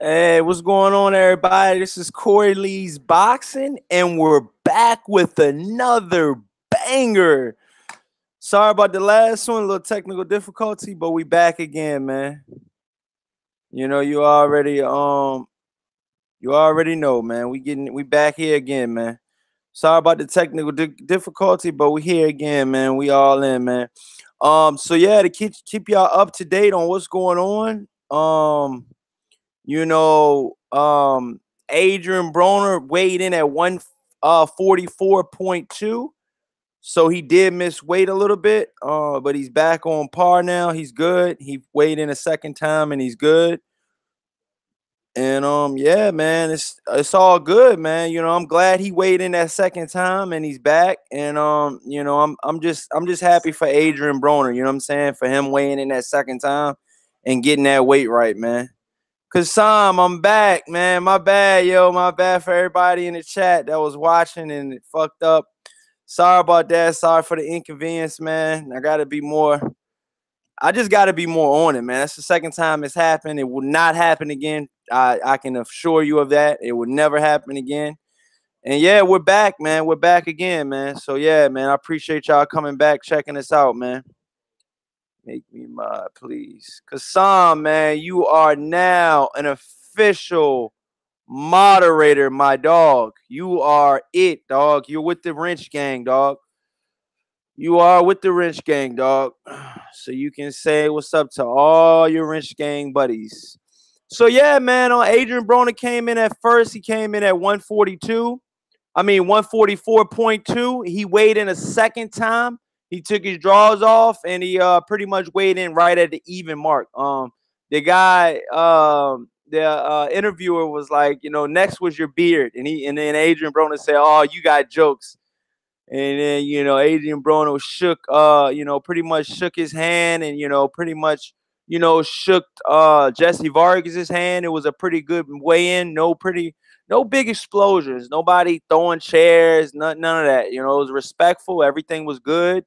Hey, what's going on, everybody? This is Corey Lee's Boxing, and we're back with another banger. Sorry about the last one, a little technical difficulty, but we back again, man. You know, you already know, man. We back here again, man. Sorry about the technical difficulty, but we here again, man. We all in, man. So yeah, to keep y'all up to date on what's going on. You know, Adrien Broner weighed in at 144.2. So he did miss weight a little bit, but he's back on par now. He's good. He weighed in a second time and he's good. And yeah, man, it's all good, man. You know, I'm glad he weighed in that second time and he's back. And you know, I'm just happy for Adrien Broner, you know what I'm saying? For him weighing in that second time and getting that weight right, man. Cause Sam, I'm back, man. My bad, yo. My bad for everybody in the chat that was watching and it fucked up. Sorry about that. Sorry for the inconvenience, man. I just gotta be more on it, man. That's the second time it's happened. It will not happen again. I can assure you of that. It will never happen again. And yeah, we're back, man. We're back again, man. So yeah, man. I appreciate y'all coming back, checking us out, man. Make me mad, please. Kasam, man, you are now an official moderator, my dog. You are it, dog. You're with the wrench gang, dog. You are with the wrench gang, dog. So you can say what's up to all your wrench gang buddies. So yeah, man, on Adrien Broner came in at first. He came in at 142. I mean 144.2. He weighed in a second time. He took his draws off and he pretty much weighed in right at the even mark. The guy, the interviewer was like, you know, next was your beard, and then Adrien Broner said, "Oh, you got jokes." And then, you know, Adrien Broner shook, you know, pretty much shook his hand and, you know, pretty much, you know, shook Jessie Vargas' hand. It was a pretty good weigh-in. No big explosions. Nobody throwing chairs, none of that. You know, it was respectful. Everything was good.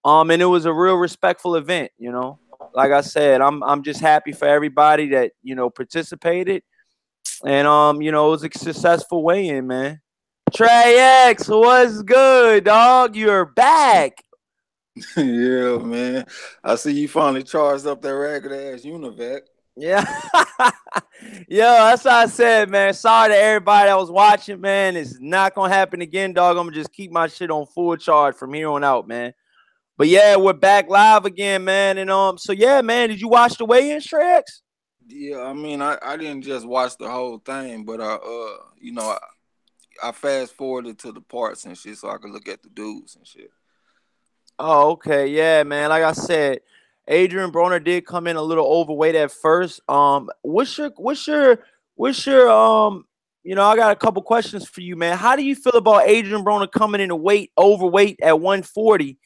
And it was a real respectful event, you know. Like I said, I'm just happy for everybody that, you know, participated. And you know, it was a successful weigh-in, man. Trey X, what's good, dog? You're back. Yeah, man. I see you finally charged up that ragged ass Univac. Yeah. Yo, that's what I said, man. Sorry to everybody that was watching, man. It's not gonna happen again, dog. I'm gonna just keep my shit on full charge from here on out, man. But yeah, we're back live again, man. And so yeah, man, did you watch the weigh-in, Trey X? Yeah, I mean, I didn't just watch the whole thing, but you know, I fast forwarded to the parts and shit so I could look at the dudes and shit. Oh, okay. Yeah, man. Like I said, Adrien Broner did come in a little overweight at first. What's your you know, I got a couple questions for you, man. How do you feel about Adrien Broner coming in overweight at 140?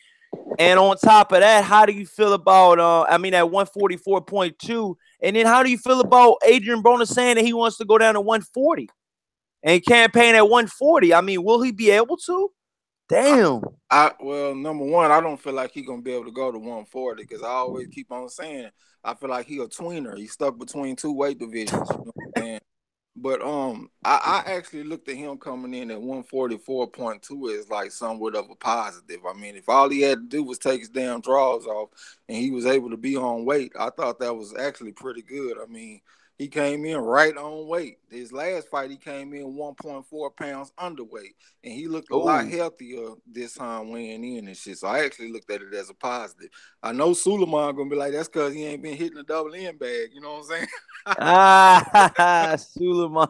And on top of that, how do you feel about at 144.2? And then how do you feel about Adrien Broner saying that he wants to go down to 140 and campaign at 140? I mean, will he be able to? Damn. Well, number one, I don't feel like he's gonna be able to go to 140 because I always keep on saying I feel like he a tweener. He's stuck between two weight divisions. You know what I'm saying? But I actually looked at him coming in at 144.2 as like somewhat of a positive. I mean, if all he had to do was take his damn draws off and he was able to be on weight, I thought that was actually pretty good. I mean, he came in right on weight. His last fight, he came in 1.4 pounds underweight, and he looked a lot Oh. healthier this time weighing in and shit. So I actually looked at it as a positive. I know Suleiman gonna be like, that's because he ain't been hitting the double end bag. You know what I'm saying? Ah, Suleiman.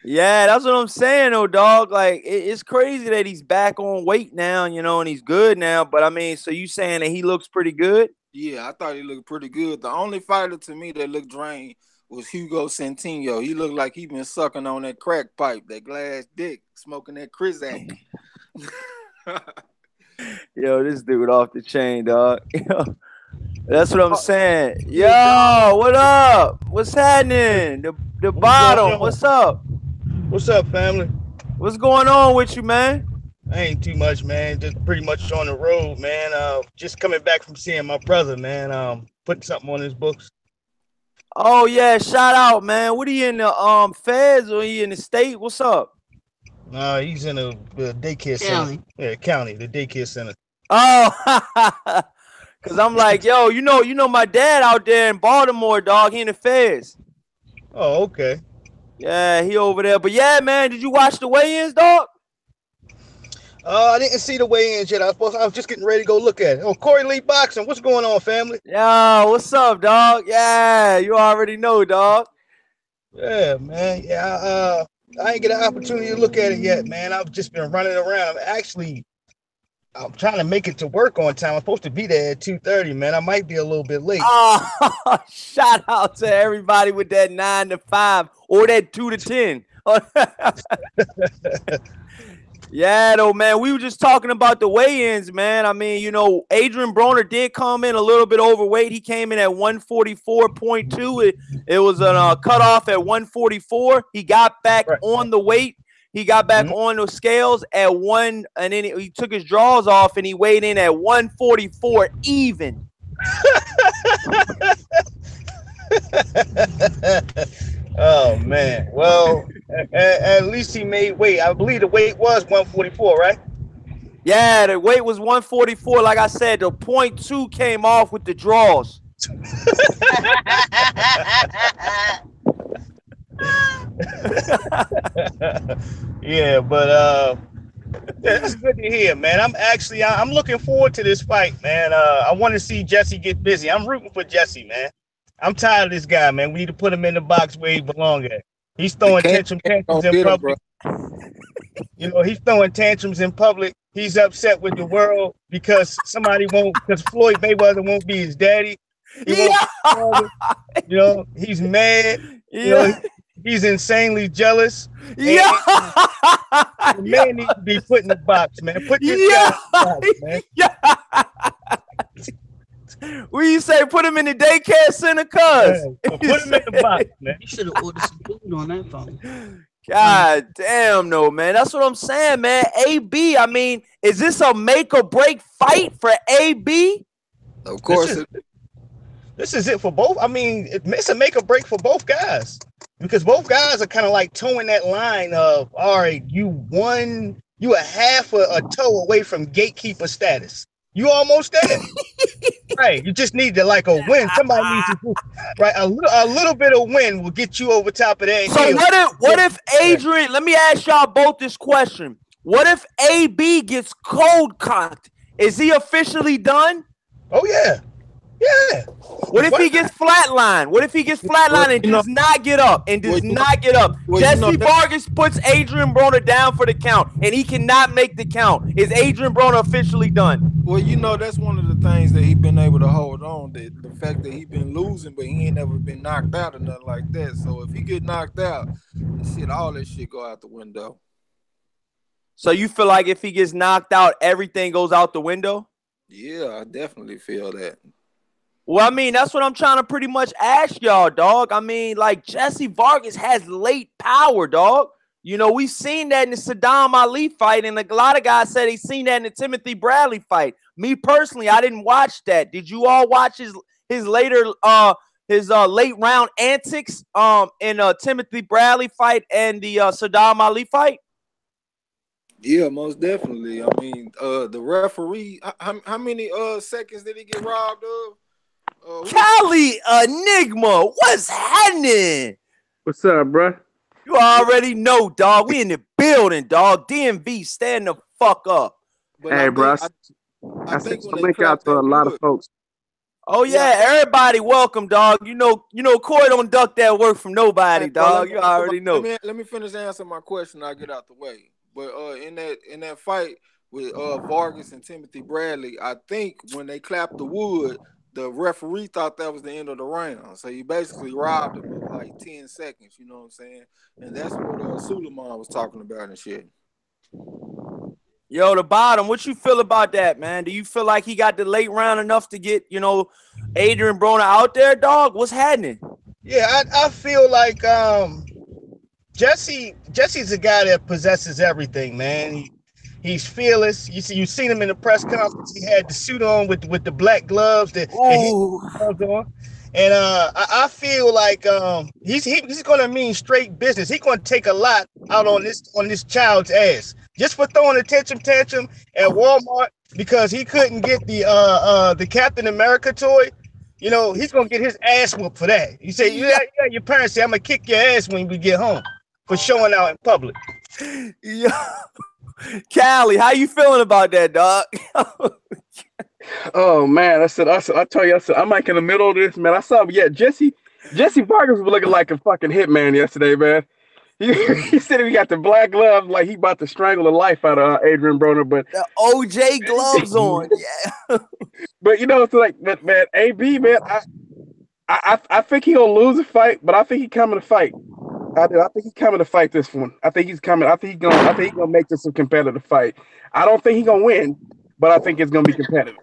Yeah, that's what I'm saying, though, dog. Like, it's crazy that he's back on weight now, you know, and he's good now. But I mean, so you saying that he looks pretty good? Yeah, I thought he looked pretty good. The only fighter to me that looked drained was Hugo Centino. He looked like he been sucking on that crack pipe, that glass dick, smoking that Crizac. Yo, this dude off the chain, dog. That's what I'm saying. Yeah, Yo, what up? What's happening? The what's going bottom. on? What's up? What's up, family? What's going on with you, man? Ain't too much, man. Just pretty much on the road, man. Just coming back from seeing my brother, man. Putting something on his books. Oh yeah, shout out, man. What are you in the feds or he in the state? What's up? He's in a daycare center. County. Yeah, county, the daycare center. Oh, cause I'm like, yo, you know my dad out there in Baltimore, dog. He in the feds. Oh, okay. Yeah, he over there. But yeah, man, did you watch the weigh-ins, dog? I didn't see the weigh-ins yet. I was just getting ready to go look at it. Oh, Corey Lee Boxing. What's going on, family? Yo, what's up, dog? Yeah, you already know, dog. Yeah, man. Yeah, I ain't get an opportunity to look at it yet, man. I've just been running around. I'm trying to make it to work on time. I'm supposed to be there at 2:30, man. I might be a little bit late. Oh, shout out to everybody with that 9 to 5 or that 2 to 10. Yeah, though, man. We were just talking about the weigh-ins, man. I mean, Adrien Broner did come in a little bit overweight. He came in at 144.2. It was a cutoff at 144. He got back on the weight. He got back on the scales at 1, and then he took his drawers off, and he weighed in at 144 even. Oh, man. Well, at least he made weight. I believe the weight was 144, right? Yeah, the weight was 144. Like I said, the 0.2 came off with the draws. Yeah, but it's good to hear, man. I'm looking forward to this fight, man. I want to see Jessie get busy. I'm rooting for Jessie, man. I'm tired of this guy, man. We need to put him in the box where he belongs at. He's throwing tantrums in public. He's throwing tantrums in public. He's upset with the world because because Floyd Mayweather won't be his daddy. He's mad. He's insanely jealous. Yeah. The man needs to be put in the box, man. Put this guy in the box, man. Yeah. What you say? Put him in the daycare center, cuz. Put him in the box, man. You should have ordered some food on that phone. God damn, no, man. That's what I'm saying, man. AB, I mean, is this a make or break fight for AB? Of course. This is it for both. I mean, it's a make or break for both guys because both guys are kind of like towing that line of, all right, you a half a toe away from gatekeeper status. You almost there. Right. You just need to like a win. Somebody needs to do right. A little bit of win will get you over top of that. So what if Adrien, let me ask y'all both this question. What if AB gets cold cocked? Is he officially done? Oh yeah. Yeah. What if he gets flatlined? What if he gets flatlined and does not get up Jessie Vargas puts Adrien Broner down for the count and he cannot make the count. Is Adrien Broner officially done? Well, that's one of the things that he been able to hold on. The fact that he been losing, but he ain't never been knocked out or nothing like that. So if he get knocked out, all that shit go out the window. So you feel like if he gets knocked out, everything goes out the window? Yeah, I definitely feel that. Well, I mean, that's what I'm trying to pretty much ask y'all, dog. I mean, like, Jessie Vargas has late power, dog. We've seen that in the Saddam Ali fight, and a lot of guys said they seen that in the Timothy Bradley fight. Me personally, I didn't watch that. Did you all watch his later late round antics in Timothy Bradley fight and the Saddam Ali fight? Yeah, most definitely. I mean, the referee, how many seconds did he get robbed of? Cali Enigma, what's happening? What's up, bro? You already know, dog. We in the building, dog. DMV, stand the fuck up. But hey, bro. I sent some link out to a lot of folks. Oh yeah, everybody welcome, dog. Corey don't duck that work from nobody, dog. You already know. Let me finish answering my question. I'll get out the way. But in that fight with Vargas and Timothy Bradley, I think when they clapped the wood, the referee thought that was the end of the round. So he basically robbed him of like 10 seconds, you know what I'm saying? And that's what Suleiman was talking about and shit. Yo, the bottom, what you feel about that, man? Do you feel like he got the late round enough to get, Adrien Broner out there, dog? What's happening? Yeah, I feel like Jesse's a guy that possesses everything, man. He's fearless. You seen him in the press conference. He had the suit on with the black gloves that he gloves on. And I feel like he's gonna mean straight business. He's gonna take a lot out on this child's ass just for throwing a tantrum at Walmart because he couldn't get the Captain America toy. You know, he's gonna get his ass whooped for that. You say, yeah, your parents say I'm gonna kick your ass when we get home for showing out in public. Yeah. Callie, how you feeling about that, dog? Oh man, I tell you, I'm like in the middle of this, man. I saw, Jessie Vargas was looking like a fucking hitman yesterday, man. He said he got the black glove, like he about to strangle the life out of Adrien Broner, but the OJ gloves on, yeah. But you know, it's like, man, AB, man, I think he gonna lose the fight, but I think he coming to fight. I think he's coming to fight this one. I think he's coming. I think he's gonna make this a competitive fight. I don't think he's gonna win, but I think it's gonna be competitive.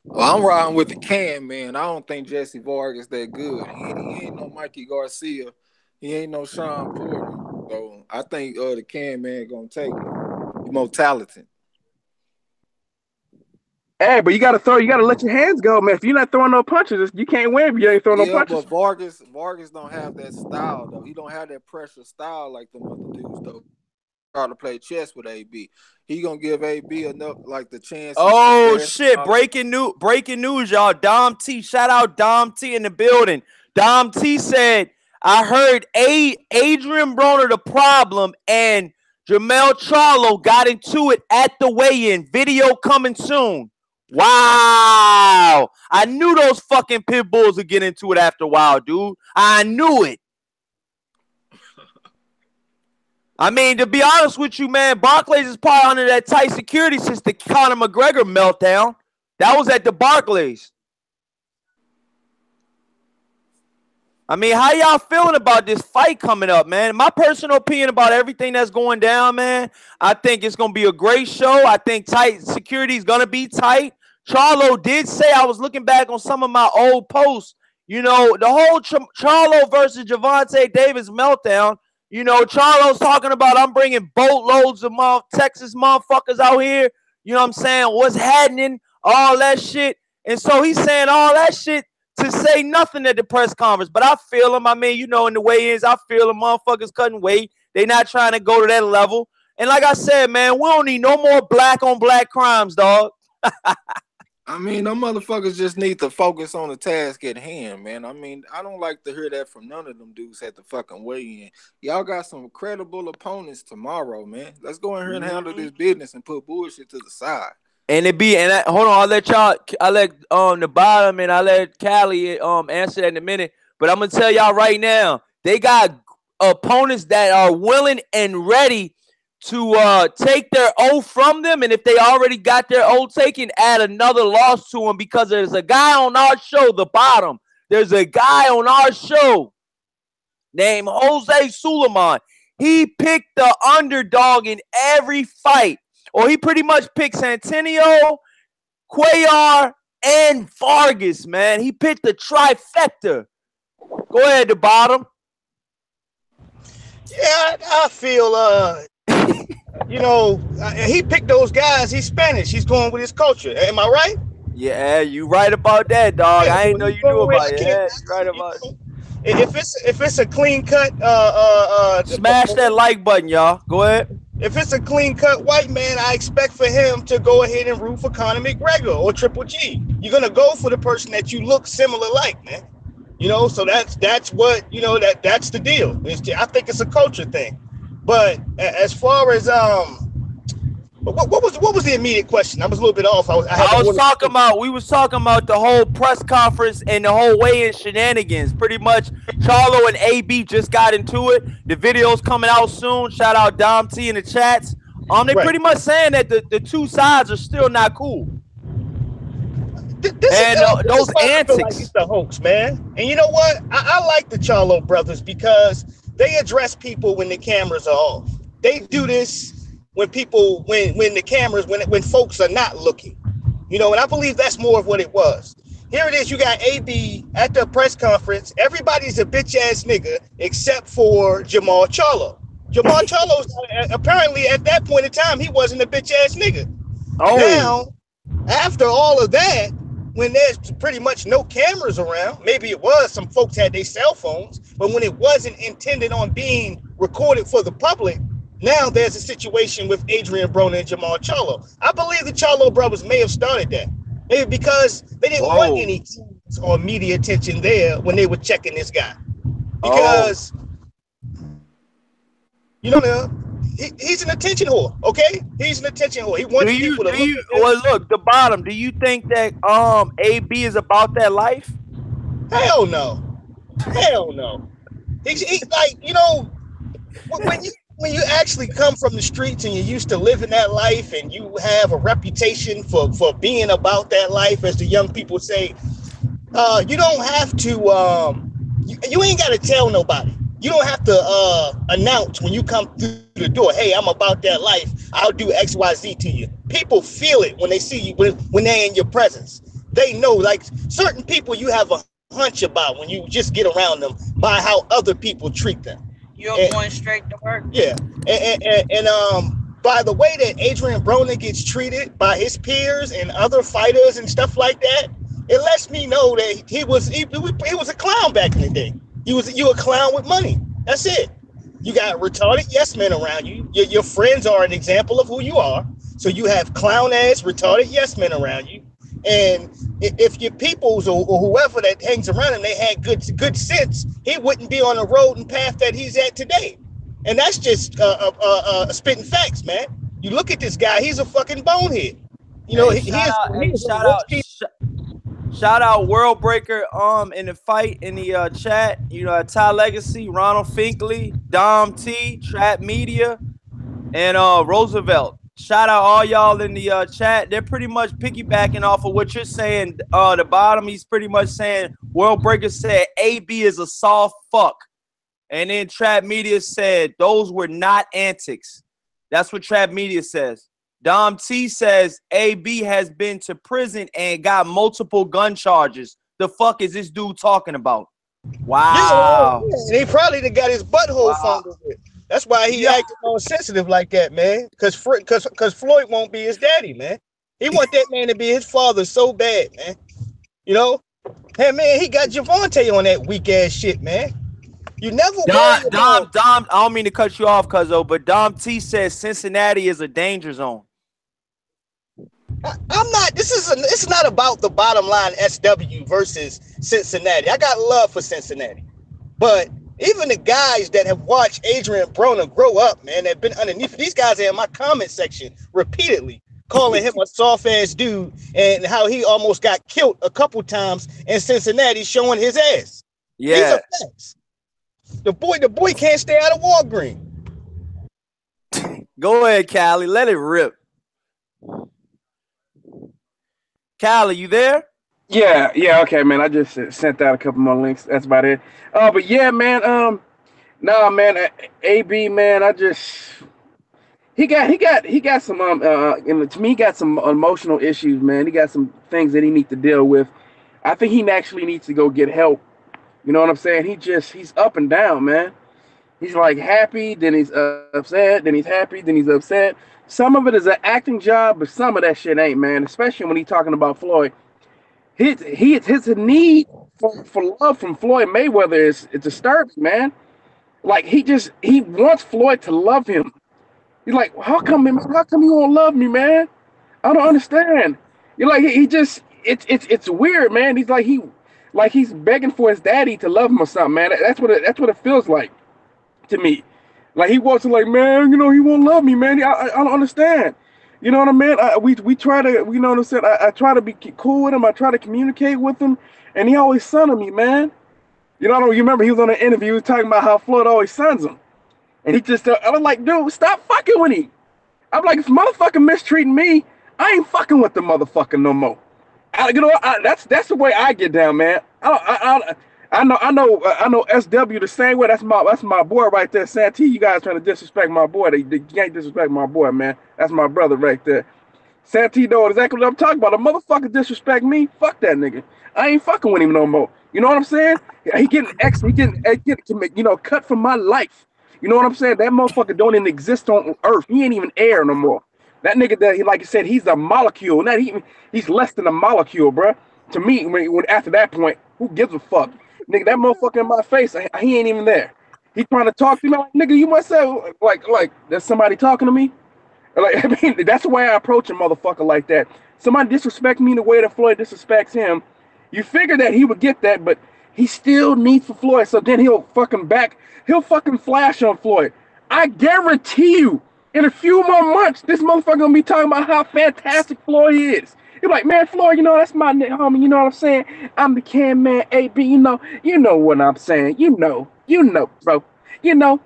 Well, I'm riding with the can, man. I don't think Jessie Vargas that good. He ain't no Mikey Garcia. He ain't no Sean Porter. So I think the can man gonna take it. He's more talented. Hey, but you gotta let your hands go, man. If you're not throwing no punches, you can't win if you ain't throwing no punches. But Vargas don't have that style though. He don't have that pressure style like the other dudes though. Try to play chess with AB. He gonna give AB enough like the chance. Oh shit! Breaking news, y'all. Dom T, shout out Dom T in the building. Dom T said, "I heard Adrien Broner the problem and Jermell Charlo got into it at the weigh-in. Video coming soon." Wow! I knew those fucking pit bulls would get into it after a while, dude. I knew it. I mean, to be honest with you, man, Barclays is probably under that tight security since the Conor McGregor meltdown. That was at the Barclays. I mean, how y'all feeling about this fight coming up, man? My personal opinion about everything that's going down, man, I think it's going to be a great show. I think tight security is going to be tight. Charlo did say, I was looking back on some of my old posts, you know, the whole Charlo versus Gervonta Davis meltdown. You know, Charlo's talking about I'm bringing boatloads of Texas motherfuckers out here. You know what I'm saying? What's happening? All that shit. And so he's saying all that shit to say nothing at the press conference. But I feel him. I mean, you know, in the weigh-ins, I feel them motherfuckers cutting weight. They not trying to go to that level. And like I said, man, we don't need no more black-on-black crimes, dog. I mean, them motherfuckers just need to focus on the task at hand, man. I mean, I don't like to hear that from none of them dudes at the fucking weigh-in. Y'all got some credible opponents tomorrow, man. Let's go in here and handle this business and put bullshit to the side. And hold on, I'll let the bottom and I'll let Callie answer that in a minute. But I'm gonna tell y'all right now, they got opponents that are willing and ready to take their oath from them, and if they already got their oath taken, add another loss to them, because there's a guy on our show, the bottom. There's a guy on our show named Jose Suleiman. He picked the underdog in every fight, or he pretty much picked Santinio, Cuellar, and Vargas, man. He picked the trifecta. Go ahead, the bottom. Yeah, I feel you know, he picked those guys. He's Spanish. He's going with his culture. Am I right? Yeah, you right about that, dog. Yeah, I ain't know you knew about it. Yeah, you right about it. If it's a clean cut, smash that like button, y'all. Go ahead. If it's a clean cut white man, I expect for him to go ahead and root for Conor McGregor or Triple G. You're gonna go for the person that you look similar like, man. You know, so that's what, you know, that's the deal. I think it's a culture thing. But as far as what was the immediate question? I was a little bit off. We was talking about the whole press conference and the whole weigh-in shenanigans. Pretty much, Charlo and AB just got into it. The video's coming out soon. Shout out Dom T in the chats. They pretty much saying that the two sides are still not cool. Those antics. Like it's the hoax, man. And you know what? I like the Charlo brothers because they address people when the cameras are off. They do this when the cameras, when folks are not looking. You know, and I believe that's more of what it was. Here it is, you got AB at the press conference. Everybody's a bitch-ass nigga except for Jermall Charlo. Jermall Charlo's apparently at that point in time, he wasn't a bitch-ass nigga. Oh. Now, after all of that, when there's pretty much no cameras around. Maybe it was, some folks had their cell phones, but when it wasn't intended on being recorded for the public, now there's a situation with Adrien Broner and Jamal Charlo. I believe the Charlo brothers may have started that. Maybe because they didn't want any or media attention there when they were checking this guy. Because, you know, he's an attention whore, okay? He's an attention whore. He wants people to look. Well, look, the bottom. Do you think that AB is about that life? Hell no. Hell no. He's like, you know, when you actually come from the streets and you're used to living that life and you have a reputation for being about that life, as the young people say, you don't have to, you ain't got to tell nobody. You don't have to announce when you come through the door, hey, I'm about that life. I'll do X, Y, Z to you. People feel it when they see you, when they're in your presence. They know, like certain people you have a hunch about when you just get around them by how other people treat them. You're going straight to work. Yeah, and by the way that Adrien Broner gets treated by his peers and other fighters and stuff like that, it lets me know that he was a clown back in the day. You a clown with money. That's it. You got retarded yes men around you. Your friends are an example of who you are. So you have clown ass retarded yes men around you. And if your peoples or whoever that hangs around him, they had good sense, he wouldn't be on the road and path that he's at today. And that's just spitting facts, man. You look at this guy; he's a fucking bonehead. You know, shout out World Breaker in the fight in the chat. You know, Ty Legacy, Ronald Finkley, Dom T, Trap Media, and Roosevelt. Shout out all y'all in the chat. They're pretty much piggybacking off of what you're saying. The bottom, he's pretty much saying World Breaker said AB is a soft fuck. And then Trap Media said those were not antics. That's what Trap Media says. Dom T says AB has been to prison and got multiple gun charges. The fuck is this dude talking about? Wow. Yeah, he probably got his butthole fondled with. That's why he acted all sensitive like that, man. Because Floyd won't be his daddy, man. He want that man to be his father so bad, man. You know? Hey, man, he got Javante on that weak ass shit, man. You never Dom, I don't mean to cut you off, Cuzzo, but Dom T says Cincinnati is a danger zone. I'm not. It's not about the bottom line SW versus Cincinnati. I got love for Cincinnati, but even the guys that have watched Adrien Broner grow up, man, that have been underneath, these guys are in my comment section repeatedly calling him a soft ass dude and how he almost got killed a couple times in Cincinnati, showing his ass. Yeah, these are facts. The boy can't stay out of Walgreens. Go ahead, Callie. Let it rip. Callie, you there? Yeah, okay, man. I just sent out a couple more links. That's about it. But yeah, man. Nah, man. AB, man. He got some and to me, he got some emotional issues, man. He got some things that he needs to deal with. I think he actually needs to go get help. You know what I'm saying? He's up and down, man. He's like happy, then he's upset, then he's happy, then he's upset. Some of it is an acting job, but some of that shit ain't, man. Especially when he's talking about Floyd. His need for love from Floyd Mayweather is disturbing, man. Like he wants Floyd to love him. He's like, how come you won't love me, man? I don't understand. You're like it's weird, man. He's like he's begging for his daddy to love him or something, man. That's what it feels like to me. Like he wants to, like, man, you know, he won't love me, man. I don't understand. You know what I mean? We try to, you know what I'm saying? I try to be cool with him. I try to communicate with him, and he always son of me, man. You know, you remember he was on an interview, he was talking about how Floyd always sons him. And he just, I was like, dude, stop fucking with him. I'm like, if motherfucker mistreating me, I ain't fucking with the motherfucker no more. That's the way I get down, man. I know SW the same way. That's my boy right there. Santee, you guys trying to disrespect my boy. They can't disrespect my boy, man. That's my brother right there. Santee know exactly what I'm talking about. A motherfucker disrespect me, fuck that nigga. I ain't fucking with him no more. You know what I'm saying? He getting cut from my life. You know what I'm saying? That motherfucker don't even exist on Earth. He ain't even air no more. That nigga that, like you said, he's a molecule. He's less than a molecule, bruh. to me, when after that point, who gives a fuck? Nigga, that motherfucker in my face, he ain't even there. He trying to talk to me like, nigga, you must have like there's somebody talking to me. Like, I mean, that's the way I approach a motherfucker like that. Somebody disrespect me the way that Floyd disrespects him. You figure that he would get that, but he still needs for Floyd. So then he'll fucking flash on Floyd. I guarantee you, in a few more months, this motherfucker gonna be talking about how fantastic Floyd is. You're like, man, Floyd, that's my homie. You know what I'm saying? I'm the can man, AB. You know what I'm saying. You know, bro.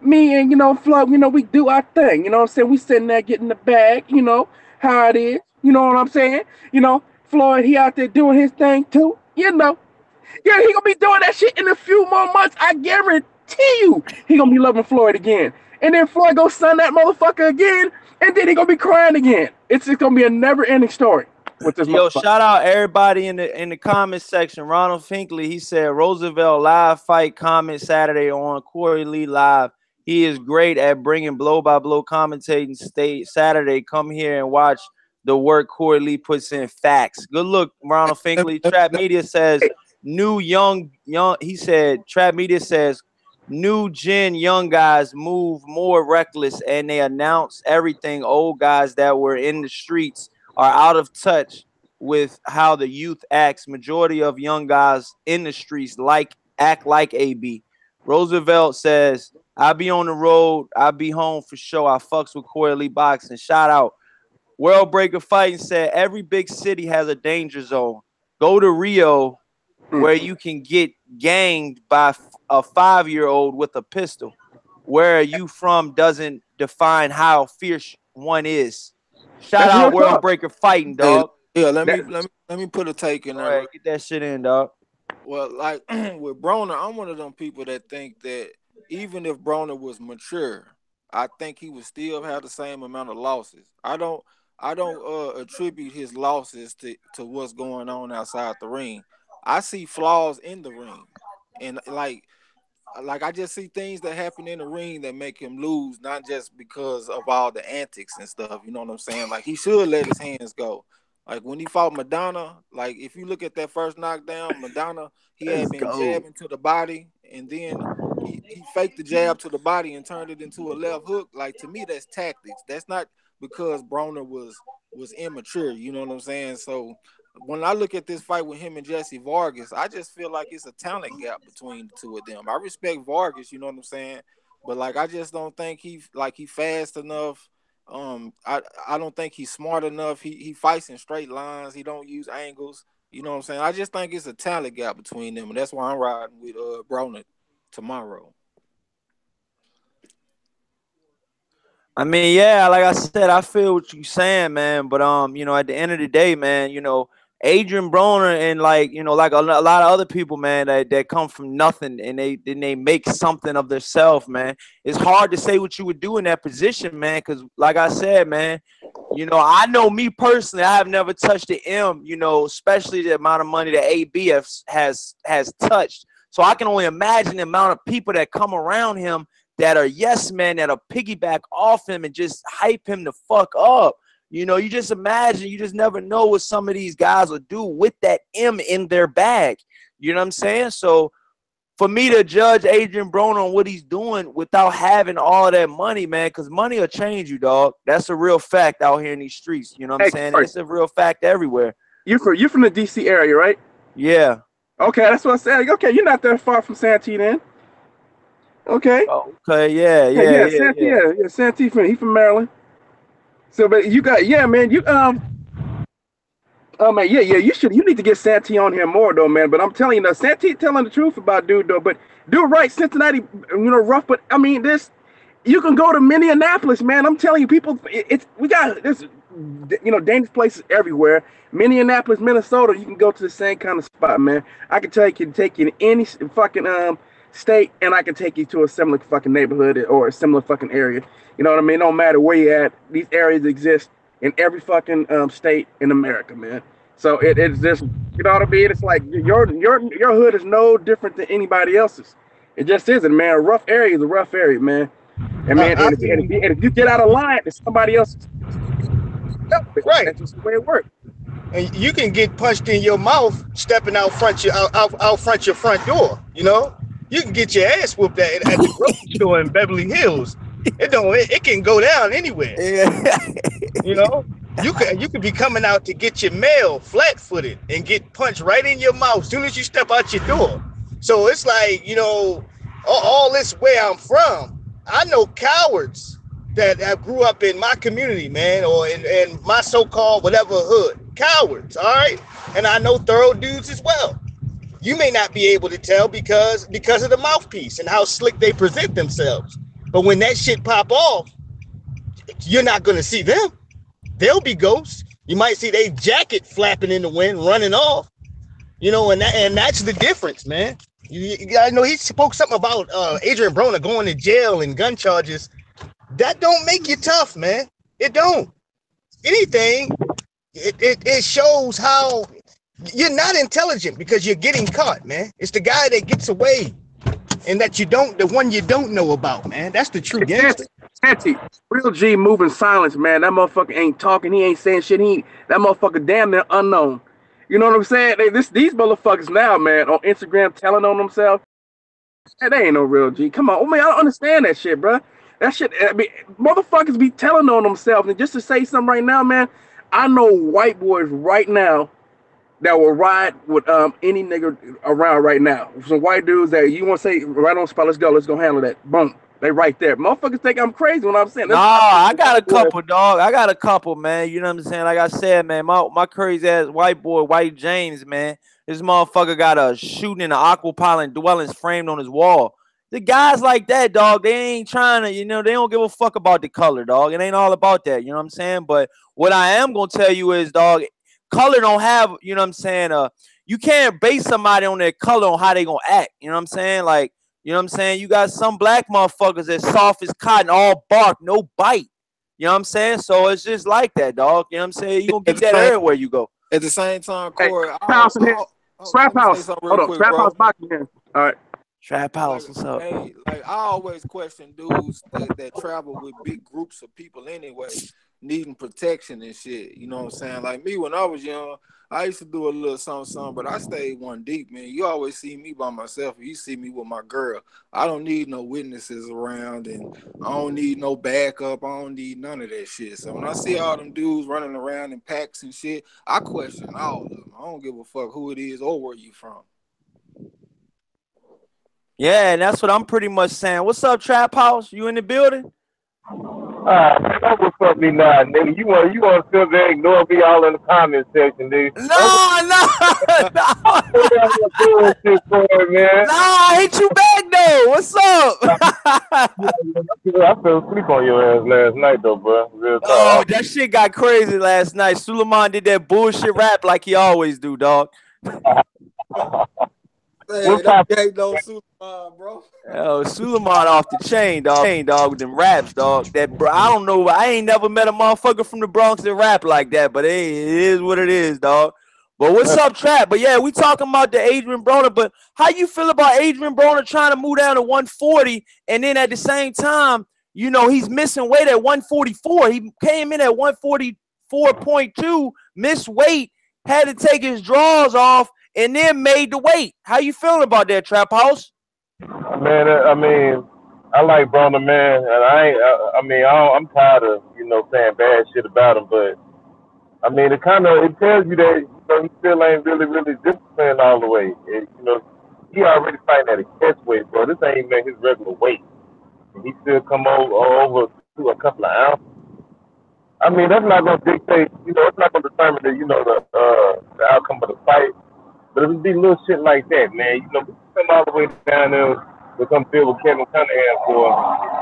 Me and Floyd. We do our thing. You know what I'm saying? We sitting there getting the bag. You know how it is. You know what I'm saying? Floyd, he out there doing his thing too. Yeah, he gonna be doing that shit in a few more months. I guarantee you, he gonna be loving Floyd again. And then Floyd go son that motherfucker again, and then he gonna be crying again. It's just gonna be a never-ending story with this. Yo, shout out everybody in the comment section. Ronald Finkley, he said Roosevelt live fight comment Saturday on Corey Lee Live. He is great at bringing blow-by-blow commentating Saturday. Come here and watch the work Corey Lee puts in. Facts. Good look, Ronald Finkley. Trap Media says he said Trap Media says new gen young guys move more reckless and they announce everything. Old guys that were in the streets are out of touch with how the youth acts. Majority of young guys in the streets act like AB. Roosevelt says, I be on the road. I be home for sure. I fucks with Corey Lee Boxing. Shout out. World Breaker Fighting said, every big city has a danger zone. Go to Rio where you can get ganged by a 5-year-old with a pistol. Where are you from doesn't define how fierce one is. Shout out World Breaker Fighting, dog. Yeah, let me put a take in there. Right, get that shit in, dog. Well, like with Broner, I'm one of them people that think that even if Broner was mature, I think he would still have the same amount of losses. I don't attribute his losses to what's going on outside the ring. I see flaws in the ring, and like I just see things that happen in the ring that make him lose, not just because of all the antics and stuff. You know what I'm saying? Like, he should let his hands go. Like when he fought Madonna, like if you look at that first knockdown, Madonna, he had been jabbing to the body, and then he faked the jab to the body and turned it into a left hook. Like, to me, that's tactics. That's not because Broner was immature. You know what I'm saying? So when I look at this fight with him and Jessie Vargas, I just feel like it's a talent gap between the two of them. I respect Vargas, you know what I'm saying? But like, I just don't think he fast enough. I don't think he's smart enough. He fights in straight lines. He don't use angles. You know what I'm saying? I just think it's a talent gap between them, and that's why I'm riding with Broner tomorrow. I mean, yeah, like I said, I feel what you're saying, man. But at the end of the day, man, Adrien Broner and like a lot of other people, man, that come from nothing and they make something of themselves, man. It's hard to say what you would do in that position, man, because like I said, man, I know me personally, I have never touched the M, especially the amount of money that ABF has touched. So I can only imagine the amount of people that come around him that are yes men, that'll piggyback off him and just hype him the fuck up. You just imagine, you just never know what some of these guys will do with that M in their bag. You know what I'm saying? So for me to judge Adrien Broner on what he's doing without having all that money, man, because money will change you, dog. That's a real fact out here in these streets. You know what I'm saying? It's a real fact everywhere. You're from the DC area, right? Yeah. Okay, that's what I said. Okay, you're not that far from Santee then. Okay. Okay, yeah. Santee, he from Maryland. So, but you got, man, you you need to get Santee on here more though, man. But I'm telling you, Santee telling the truth about dude though. But do it right, Cincinnati, rough. But I mean, you can go to Minneapolis, man. I'm telling you, people, we got this, dangerous places everywhere. Minneapolis, Minnesota, you can go to the same kind of spot, man. I can take you to any fucking state, and I can take you to a similar fucking neighborhood or a similar fucking area. You know what I mean? No matter where you're at, these areas exist in every fucking state in America, man. So it's just, you know what I mean? It's like your hood is no different than anybody else's. It just isn't, man. A rough area is a rough area, man. And man, if you get out of line, it's somebody else's. Right. That's just the way it works. and you can get punched in your mouth stepping out front your front door. You know, you can get your ass whooped at the grocery store in Beverly Hills. It can go down anywhere. Yeah. You know, you could be coming out to get your mail flat-footed and get punched right in your mouth as soon as you step out your door. So it's like, you know, all this where I'm from, I know cowards that have grew up in my community, man, or in my so-called whatever hood. Cowards, all right? And I know thorough dudes as well. You may not be able to tell because of the mouthpiece and how slick they present themselves. But when that shit pop off, you're not going to see them. They'll be ghosts. You might see their jacket flapping in the wind, running off. You know, and that's the difference, man. I know he spoke something about Adrien Broner going to jail and gun charges. That don't make you tough, man. It don't. Anything, it shows how you're not intelligent because you're getting caught, man. It's the guy that gets away and the one you don't know about, man. That's the true gangster. Real G moving silence, man. That motherfucker ain't talking. He ain't saying shit. That motherfucker damn near unknown. You know what I'm saying? These motherfuckers now, man, on Instagram telling on themselves. They ain't no real G. Come on. Oh, man, I don't understand that shit, bro. That shit, I mean, motherfuckers be telling on themselves. And just to say something right now, man, I know white boys right now that will ride with any nigga around right now. Some white dudes that you want to say right on spot, let's go handle that. Boom. They right there. Motherfuckers think I'm crazy when I'm saying that. Nah, I got a couple, dog. I got a couple, man. You know what I'm saying? Like I said, man, my crazy ass white boy, White James, man. This motherfucker got a shooting in the aquapilot dwellings framed on his wall. The guys like that, dog, they ain't trying to, you know, they don't give a fuck about the color, dog. It ain't all about that, you know what I'm saying? But what I am gonna tell you is, dog, color don't have, you know what I'm saying? You can't base somebody on their color on how they gonna act. You know what I'm saying? Like, you know what I'm saying? You got some black motherfuckers that soft as cotton, all bark, no bite. You know what I'm saying? So it's just like that, dog. You know what I'm saying? You gonna get that everywhere you go. At the same time, Corey, Trap House. Hold on, Trap House boxing here. All right. Trap House, what's up? Hey, like I always question dudes that travel with big groups of people anyway, needing protection and shit. You know what I'm saying? Like me when I was young, I used to do a little something, but I stayed one deep, man. You always see me by myself. You see me with my girl. I don't need no witnesses around, and I don't need no backup. I don't need none of that shit. So when I see all them dudes running around in packs and shit, I question all of them. I don't give a fuck who it is or where you from. Yeah, and that's what I'm pretty much saying. What's up, Trap House? You in the building? What's up, me now, nigga? You want to sit there and ignore me all in the comment section, dude? No. I hit you back though. What's up? I fell asleep on your ass last night though, bro. Real talk. Oh, that shit got crazy last night. Suleiman did that bullshit rap like he always do, dog. Hey, that ain't no Suleiman, bro. Oh, Suleiman off the chain, dog, with them raps, dog. That bro, I don't know. I ain't never met a motherfucker from the Bronx that rap like that, but hey, it is what it is, dog. But what's up, Trap? But yeah, we talking about the Adrien Broner. But how you feel about Adrien Broner trying to move down to 140, and then at the same time, you know, he's missing weight at 144. He came in at 144.2, missed weight, had to take his drawers off, and then made the weight. How you feeling about that, Trap House? Man, I mean, I like Broner, man, and I'm tired of, you know, saying bad shit about him, but I mean, it tells you that, you know, he still ain't really disciplined all the way. You know, he already fighting at a catch weight, bro. This ain't even his regular weight. And he still come over to a couple of ounces. I mean, that's not gonna dictate, you know, it's not gonna determine the, you know, the outcome of the fight. But it would be little shit like that, man. You know, come all the way down there to come deal with Kevin Cunningham for,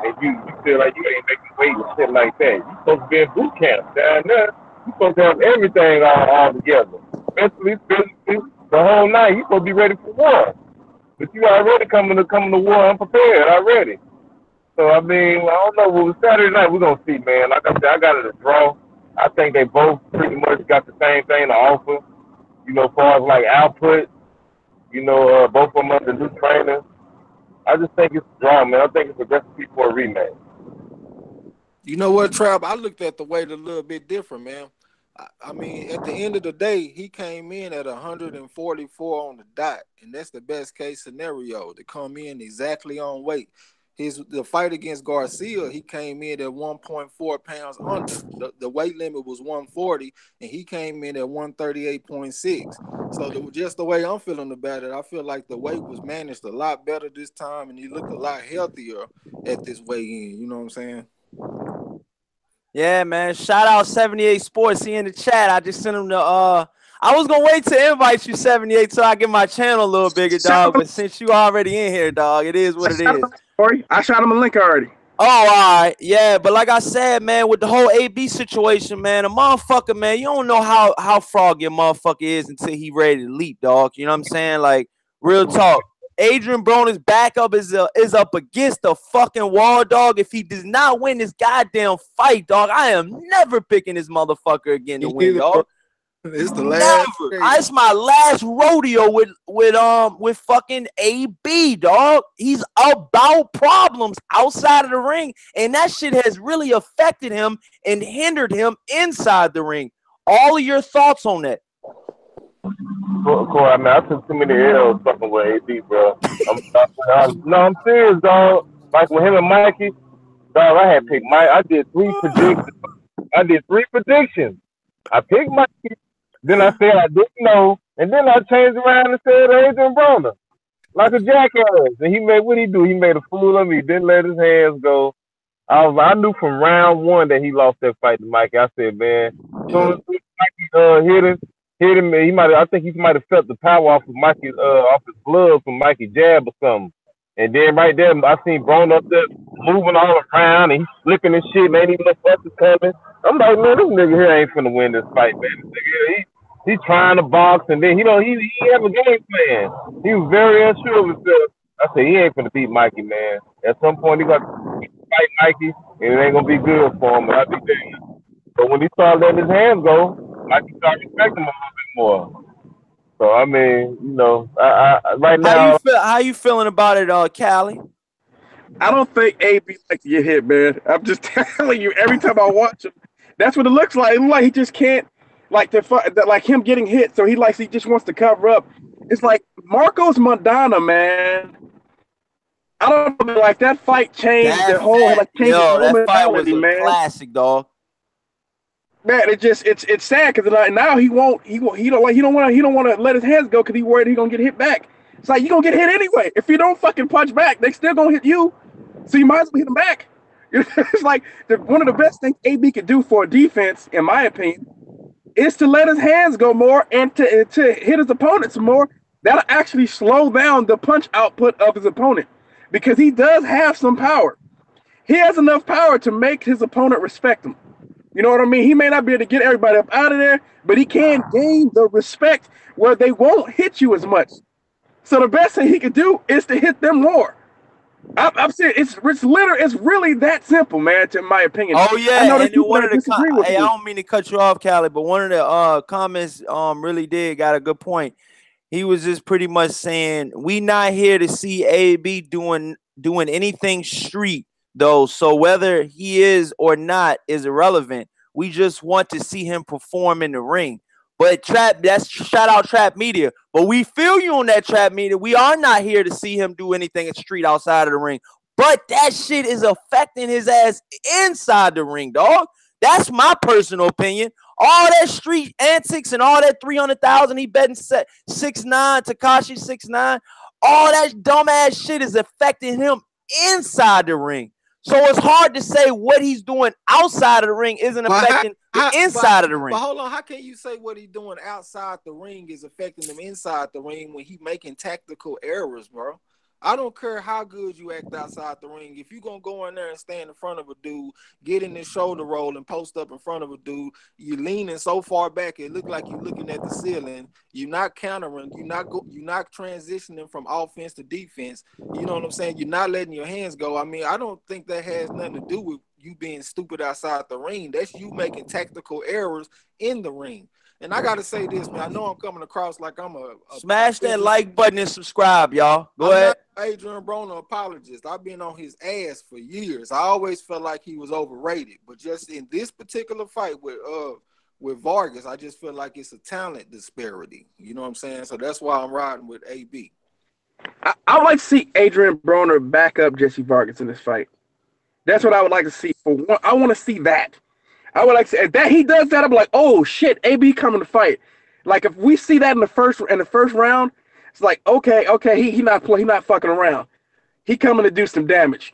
and you feel like you ain't making weight and shit like that. You supposed to be in boot camp down there. You supposed to have everything all together. Mentally, physically, the whole night. You supposed to be ready for war. But you already coming to war unprepared already. So, I mean, I don't know. Well, Saturday night, we're going to see, man. Like I said, I got it a draw. I think they both pretty much got the same thing to offer. You know, as far as like output, you know, both of them under new trainers. I just think it's a draw, man. I think it's a recipe for a rematch. You know what, Trap? I looked at the weight a little bit different, man. I mean, at the end of the day, he came in at 144 on the dot, and that's the best case scenario to come in exactly on weight. The fight against Garcia, he came in at 1.4 pounds under. The weight limit was 140, and he came in at 138.6. So just the way I'm feeling about it, I feel like the weight was managed a lot better this time, and he looked a lot healthier at this weigh-in. You know what I'm saying? Yeah, man. Shout out 78 Sports. He in the chat. I just sent him the I was gonna wait to invite you, 78, so I get my channel a little bigger, dog. But since you already in here, dog, it is what it is. I shot him a link already. Oh, all right. Yeah, but like I said, man, with the whole AB situation, man, a motherfucker, man, you don't know how frog your motherfucker is until he ready to leap, dog. You know what I'm saying? Like, real talk. Adrien Broner's backup is up against the fucking wall, dog. If he does not win this goddamn fight, dog, I am never picking this motherfucker again to win, dog. It's the last. It's my last rodeo with fucking AB, dog. He's about problems outside of the ring, and that shit has really affected him and hindered him inside the ring. All of your thoughts on that? Corey, I mean, I took too many L's fucking with AB, bro. I'm serious, dog. Like with him and Mikey, dog, I had picked Mike. I did three predictions. I picked Mikey. Then I said I didn't know, and then I changed around and said Adrien Broner, like a jackass. And what he do? He made a fool of me. Didn't let his hands go. I knew from round one that he lost that fight to Mikey. I said, man, as soon as Mikey hit him, I think he might have felt the power off of Mikey, off his glove from Mikey jab or something. And then right there, I seen Broner up there moving all around and he's flipping and shit, man. Even if that's coming. I'm like, man, this nigga here ain't finna win this fight, man. This nigga, he's trying to box, and then he have a game plan. He was very unsure of himself. I said, he ain't finna beat Mikey, man. At some point, he got to fight Mikey, and it ain't gonna be good for him. But I think but when he started letting his hands go, Mikey started respecting him a little bit more. So I mean, you know, I right now. How you feeling about it, Cali? I don't think AB likes to get hit, man. I'm just telling you. Every time I watch him, that's what it looks like. It looks like he just can't, like him getting hit. So he just wants to cover up. It's like Marcos Maidana, man. I don't know, like that fight changed the whole that fight was a classic, dog. Man, it's sad because now he don't want to let his hands go because he's worried he's gonna get hit back. It's like, you're gonna get hit anyway. If you don't fucking punch back, they still gonna hit you. So you might as well hit them back. It's like one of the best things AB could do for a defense, in my opinion, is to let his hands go more and to hit his opponents more. That'll actually slow down the punch output of his opponent because he does have some power. He has enough power to make his opponent respect him. You know what I mean? He may not be able to get everybody up out of there, but he can gain the respect where they won't hit you as much. So the best thing he can do is to hit them more. I'm saying it's really that simple, man. To my opinion. Oh yeah, I know and one of the I don't mean to cut you off, Callie, but one of the comments really got a good point. He was just pretty much saying we not here to see AB doing anything street though. So whether he is or not is irrelevant. We just want to see him perform in the ring. But that's shout out Trap Media. But we feel you on that, Trap Media. We are not here to see him do anything in street outside of the ring. But that shit is affecting his ass inside the ring, dog. That's my personal opinion. All that street antics and all that 300,000 he betting 6'9", Tekashi 6'9", all that dumbass shit is affecting him inside the ring. So it's hard to say what he's doing outside of the ring isn't affecting the inside of the ring. But hold on, how can you say what he's doing outside the ring is affecting him inside the ring when he's making tactical errors, bro? I don't care how good you act outside the ring. If you're going to go in there and stand in front of a dude, get in his shoulder roll and post up in front of a dude, you're leaning so far back, it look like you're looking at the ceiling. You're not countering. You're not transitioning from offense to defense. You know what I'm saying? You're not letting your hands go. I mean, I don't think that has nothing to do with you being stupid outside the ring. That's you making tactical errors in the ring. And I got to say this, man. I know I'm coming across like I'm a smash that like button and subscribe, y'all. Go ahead. Adrien Broner apologist. I've been on his ass for years. I always felt like he was overrated. But just in this particular fight with with Vargas, I just feel like it's a talent disparity. You know what I'm saying? So that's why I'm riding with AB. I would like to see Adrien Broner back up Jessie Vargas in this fight. That's what I would like to see. For one, I want to see that. I would like to see if that he does that. I'm like, oh shit, AB coming to fight. Like if we see that in the first round, it's like okay, he not fucking around. He coming to do some damage.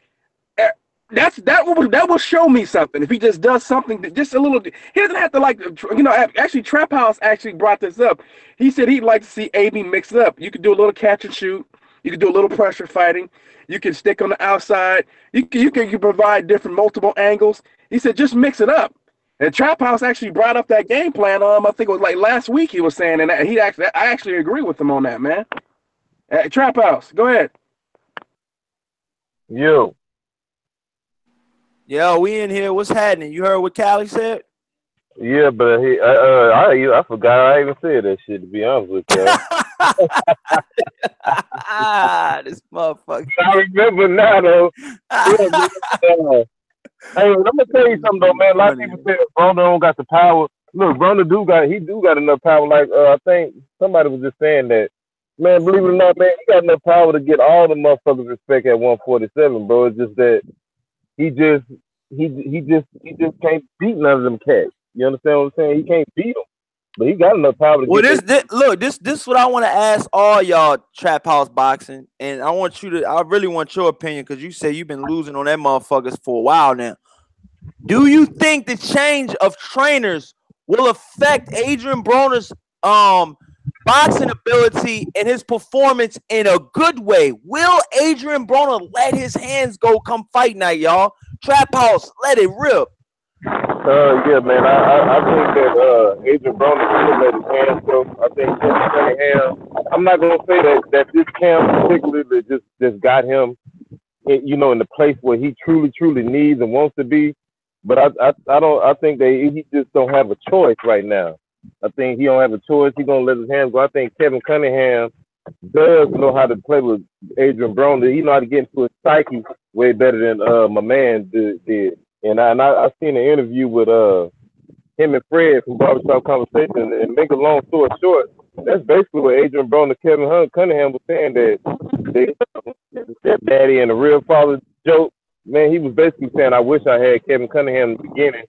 That will show me something if he just does something just a little. He doesn't have to Actually, Trap House actually brought this up. He said he'd like to see AB mix it up. You could do a little catch and shoot. You can do a little pressure fighting. You can stick on the outside. You can provide different multiple angles. He said just mix it up. And Trap House actually brought up that game plan. I think it was like last week he was saying, and I actually agree with him on that, man. Trap House, go ahead. Yo, we in here. What's happening? You heard what Callie said? Yeah, but I forgot I even said that shit, to be honest with you. This motherfucker. I remember now, though. Hey, let me tell you something, though, man. A lot of people say Broner don't got the power. Look, Broner do got enough power. Like, I think somebody was just saying that. Man, believe it or not, man, he got enough power to get all the motherfuckers respect at 147, bro. It's just that he just can't beat none of them cats. You understand what I'm saying? He can't beat them, but he got enough power to this is what I want to ask all y'all Trap House boxing, and I really want your opinion because you say you've been losing on that motherfuckers for a while now. Do you think the change of trainers will affect Adrien Broner's boxing ability and his performance in a good way? Will Adrien Broner let his hands go come fight night, y'all? Trap House, let it rip. Yeah, man. I think that Adrien Broner should let his hands go. I think Jessie Cunningham. I'm not gonna say that this camp particularly just got him, in the place where he truly needs and wants to be. But I think he just don't have a choice right now. I think he don't have a choice. He's gonna let his hands go. I think Kevin Cunningham does know how to play with Adrien Broner. He know how to get into his psyche way better than my man did. And I seen an interview with him and Fred from Barbershop Conversation. And make a long story short, that's basically what Adrien Broner, Kevin Cunningham was saying, that the stepdaddy and the real father joke. Man, he was basically saying, I wish I had Kevin Cunningham in the beginning.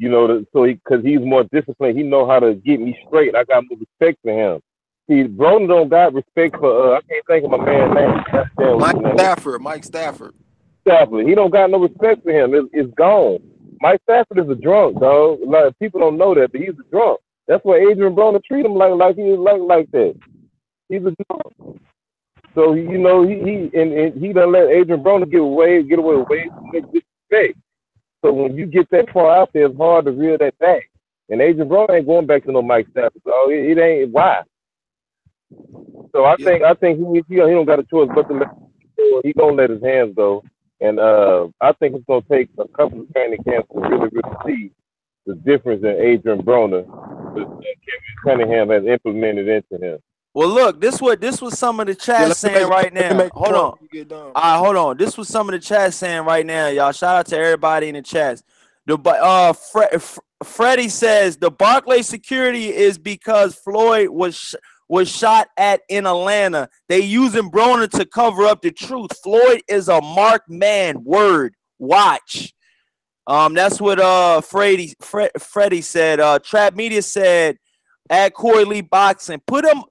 Because he's more disciplined. He know how to get me straight. I got more respect for him. See, Broner don't got respect for, I can't think of my man's name. Mike Stafford. He don't got no respect for him. It's gone. Mike Stafford is a drunk, dog. Like, people don't know that, but he's a drunk. That's why Adrien Broner treat him like he is like that. He's a drunk. So, he done let Adrien Broner get away with way too much disrespect. So when you get that far out there, it's hard to reel that back. And Adrien Broner ain't going back to no Mike Stafford. So it ain't why. So I think he don't got a choice but to let him go. He gonna let his hands go. And I think it's gonna take a couple of training camps to really see the difference in Adrien Broner that Kevin Cunningham has implemented into him. Well, look, this was some of the chat saying right now. Hold on. All right, hold on. This was some of the chat saying right now, y'all. Shout out to everybody in the chats. Freddie says the Barclays security is because Floyd was shot at in Atlanta. They using Broner to cover up the truth. Floyd is a marked man. Word. Watch. That's what Freddie said. Trap Media said at Corey Lee Boxing, put him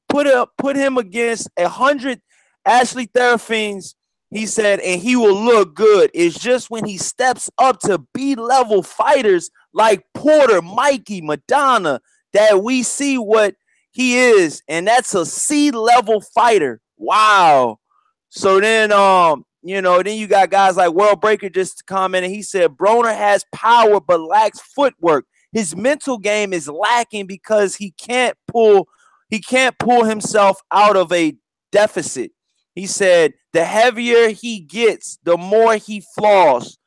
against 100 Ashley Therafines, he said, and he will look good. It's just when he steps up to B-level fighters like Porter, Mikey, Madonna, that we see what he is, and that's a C-level fighter. Wow. So then then you got guys like World Breaker just commenting. He said Broner has power but lacks footwork. His mental game is lacking because he can't pull himself out of a deficit. He said the heavier he gets, the more he flaws.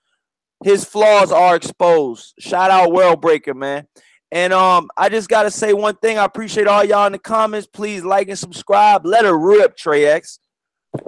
His flaws are exposed. Shout out World Breaker, man. And I just gotta say one thing. I appreciate all y'all in the comments. Please like and subscribe. Let her rip, Trey X.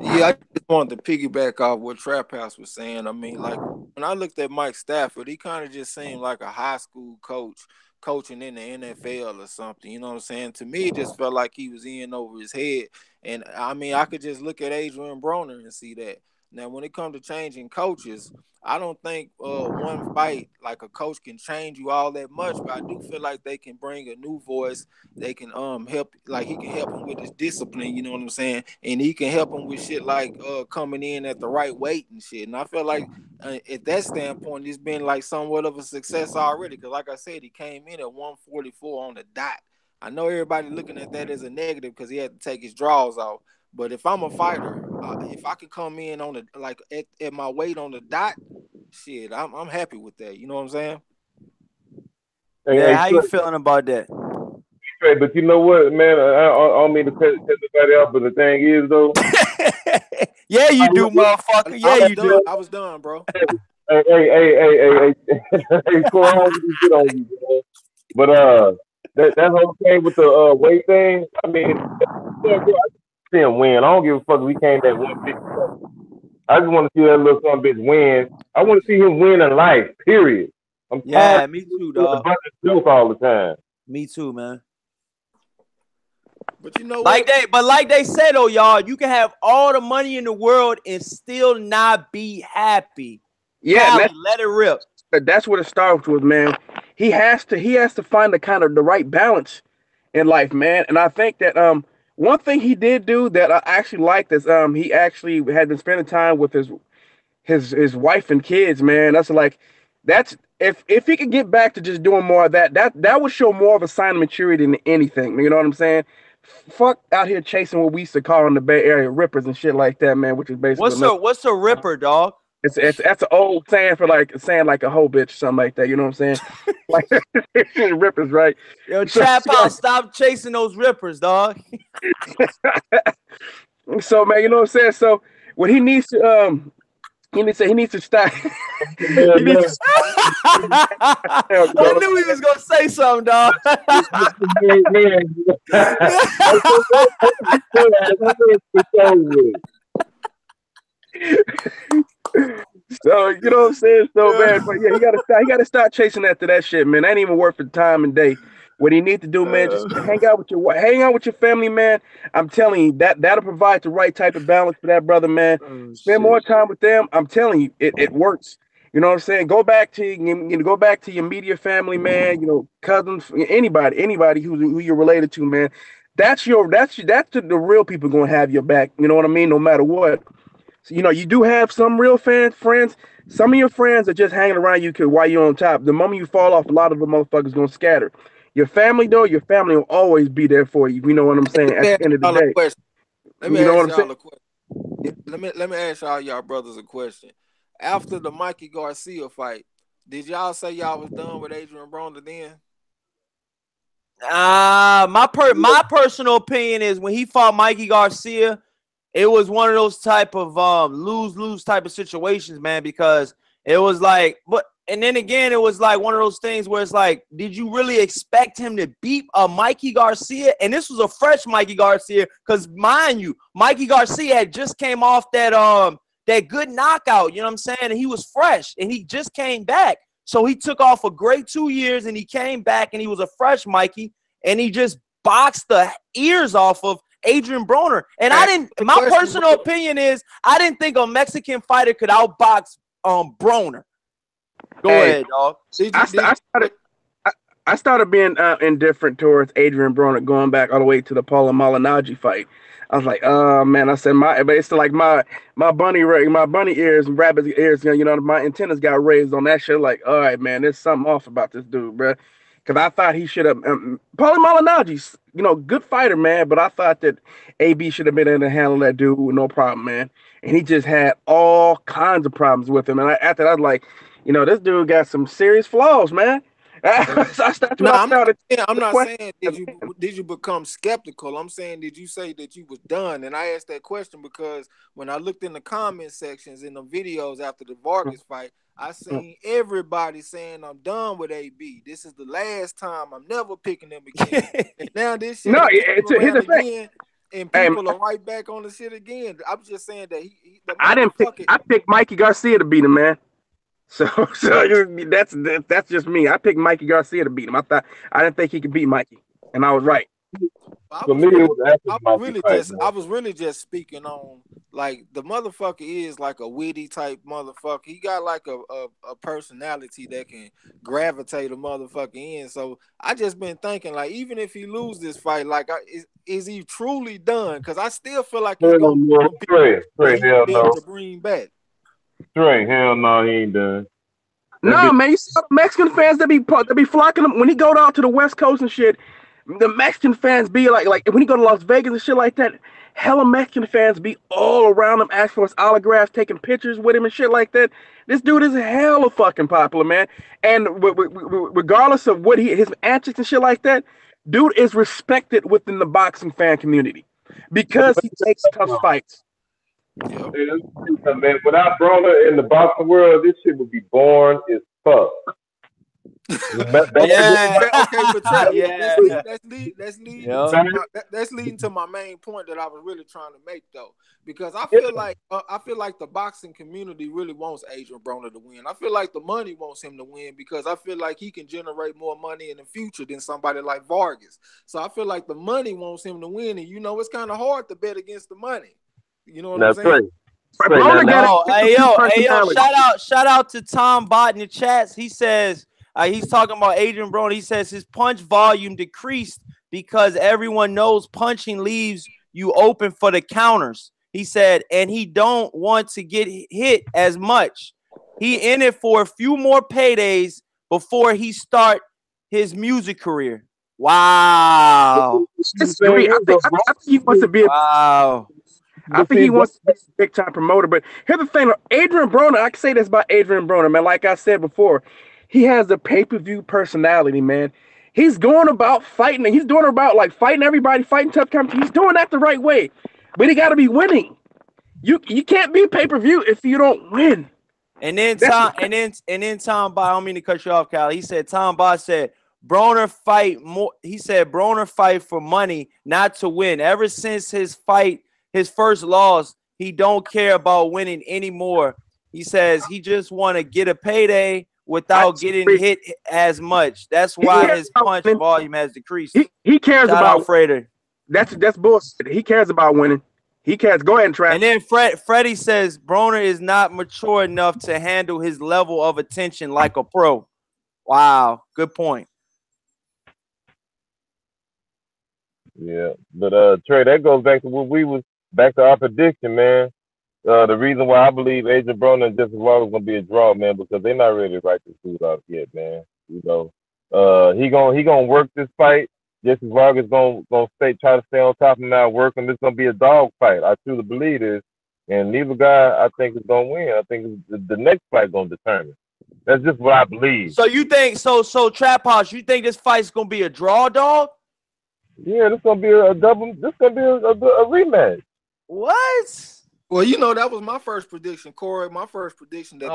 Yeah, I just wanted to piggyback off what Trap House was saying. I mean, like when I looked at Mike Stafford, he kind of just seemed like a high school coach coaching in the NFL or something. You know what I'm saying? To me, it just felt like he was in over his head. And I mean, I could just look at Adrien Broner and see that. Now, when it comes to changing coaches, I don't think one fight like a coach can change you all that much, but I do feel like they can bring a new voice. They can help, like he can help him with his discipline, you know what I'm saying? And he can help him with shit like coming in at the right weight and shit. And I feel like at that standpoint, it's been like somewhat of a success already. Because like I said, he came in at 144 on the dot. I know everybody looking at that as a negative because he had to take his draws off. But if I'm a fighter, if I could come in on the like at my weight on the dot, shit, I'm happy with that. You know what I'm saying? Yeah, how you feeling about that? But you know what, man? I don't mean to cut somebody off, but the thing is, though. Yeah, you do, motherfucker. Yeah, you do. I was done, bro. Hey, Corey, get on you, bro. But that whole thing with the weight thing, I mean, I see him win. I don't give a fuck if we came at 150. I just want to see that little son bitch win. I want to see him win in life. Period. I'm tired. Me too, dog. Joke all the time. Me too, man. But you know like what? Like they said, though, y'all, you can have all the money in the world and still not be happy. Yeah, let it rip. That's what it starts with, man. He has to find the right balance in life, man. And I think that one thing he did do that I actually liked is he actually had been spending time with his wife and kids, man. That's if he could get back to just doing more of that would show more of a sign of maturity than anything. You know what I'm saying? Fuck out here chasing what we used to call in the Bay Area rippers and shit like that, man. Which is basically what's a ripper, dog? That's an old saying for saying a hoe bitch or something like that. You know what I'm saying? Like rippers, right? Yo, Trap House, stop chasing those rippers, dog. So, man, you know what I'm saying? So what he needs to he needs to stop. I knew he was gonna say something, dog. So you know what I'm saying? So man, but yeah, he gotta start chasing after that shit, man. That ain't even worth the time and day. What he need to do, man, just hang out with your family, man. I'm telling you, that'll provide the right type of balance for that brother, man. Spend more time with them. I'm telling you, it works. You know what I'm saying? Go back to your immediate family, man. You know, cousins, anybody who you're related to, man. That's the real people gonna have your back. You know what I mean? No matter what. So, you know, you do have some real friends. Some of your friends are just hanging around you while you're on top. The moment you fall off, a lot of the motherfuckers gonna scatter. Your family, though, your family will always be there for you. You know what I'm saying? At the end of the day. Let me ask y'all brothers a question. After the Mikey Garcia fight, did y'all say y'all was done with Adrien Broner then? My personal opinion is when he fought Mikey Garcia, it was one of those type of lose-lose type of situations, man, because it was like, and then again, it was like one of those things where it's like, did you really expect him to beat a Mikey Garcia? And this was a fresh Mikey Garcia, because mind you, Mikey Garcia had just came off that good knockout, you know what I'm saying? And he was fresh, and he just came back. So he took off a great 2 years, and he came back, and he was a fresh Mikey, and he just boxed the ears off of Adrien Broner. And my personal opinion is, I didn't think a Mexican fighter could outbox Broner. Go ahead, dog. I started being indifferent towards Adrien Broner going back all the way to the Paula Malignaggi fight. I was like, oh man, I said it's like my bunny ears and rabbit ears, you know, my antennas got raised on that shit. Like, all right, man, there's something off about this dude, bro. Because I thought he should have, Paula Malignaggi's, you know, good fighter, man. But I thought that AB should have been able to handle that dude with no problem, man. And he just had all kinds of problems with him. And after that, I was like, you know, this dude got some serious flaws, man. I'm not saying did you become skeptical. I'm saying did you say that you was done? And I asked that question because when I looked in the comment sections in the videos after the Vargas fight, I seen everybody saying I'm done with AB. This is the last time. I'm never picking him again. And now this shit here's the thing. And people are right back on the shit again. I'm just saying that I picked Mikey Garcia to beat him, man. So that's just me. I picked Mikey Garcia to beat him. I didn't think he could beat Mikey, and I was right. I For was me, it really, was after I was Mikey really fight, just, man. I was really just speaking on like the motherfucker is like a witty type motherfucker. He got like a personality that can gravitate a motherfucker in. So I just been thinking like, even if he lose this fight, like, is he truly done? Because I still feel like he's Hell gonna no, be straight, that he hell be able no, to bring back. straight, hell no, he ain't done. No, man, you see all the Mexican fans that be flocking him when he go down to the West Coast and shit. The Mexican fans be like when he go to Las Vegas and shit like that. Hella Mexican fans be all around him, asking for his autographs, taking pictures with him and shit like that. This dude is hella fucking popular, man. And regardless of what his antics and shit like that, dude is respected within the boxing fan community because he takes tough fights. Yeah. Man, without Broner in the boxing world, this shit would be boring as fuck. Okay, but Trap, Yeah. that's leading to my main point that I was really trying to make though, because I feel like the boxing community really wants Adrien Broner to win. I feel like the money wants him to win because I feel like he can generate more money in the future than somebody like Vargas. So I feel like the money wants him to win, and it's kind of hard to bet against the money. You know what I'm saying? Hey yo, shout out to Tom Bott in the chats. He says he's talking about Adrien Broner. He says his punch volume decreased because everyone knows punching leaves you open for the counters. He said, and he don't want to get hit as much. He in it for a few more paydays before he start his music career. Wow. I think he wants to be wow. I think he wants to be a big time promoter. But here's the thing, Adrien Broner, I can say this about Adrien Broner, man. Like I said before, he has a pay-per-view personality, man. He's going about fighting, and he's doing about like fighting everybody, fighting tough competition. He's doing that the right way. But he gotta be winning. You can't be a pay-per-view if you don't win. And then Tom Bott, I don't mean to cut you off, Cal. He said Tom Bott said Broner fight more. He said Broner fight for money, not to win. Ever since his first loss, he don't care about winning anymore. He says he just want to get a payday without getting hit as much. That's why his punch volume has decreased. He cares about Frater. That's bullshit. He cares about winning. He cares. Go ahead and try. And then Freddie says Broner is not mature enough to handle his level of attention like a pro. Wow, good point. Yeah, but Trey, that goes back to what we was back to our prediction, man. The reason why I believe Adrien Broner and Jessie Vargas gonna be a draw, man, because they're not ready to write this dude out yet, man. He gonna work this fight. Jessie Vargas gonna try to stay on top of him now, work him. It's gonna be a dog fight. I truly believe this, and neither guy I think is gonna win. I think the next fight gonna determine. That's just what I believe. So you think so Trap House? You think this fight's gonna be a draw, dog? Yeah, this gonna be a double. This gonna be a rematch. What? Well, that was my first prediction, Corey. My first prediction that.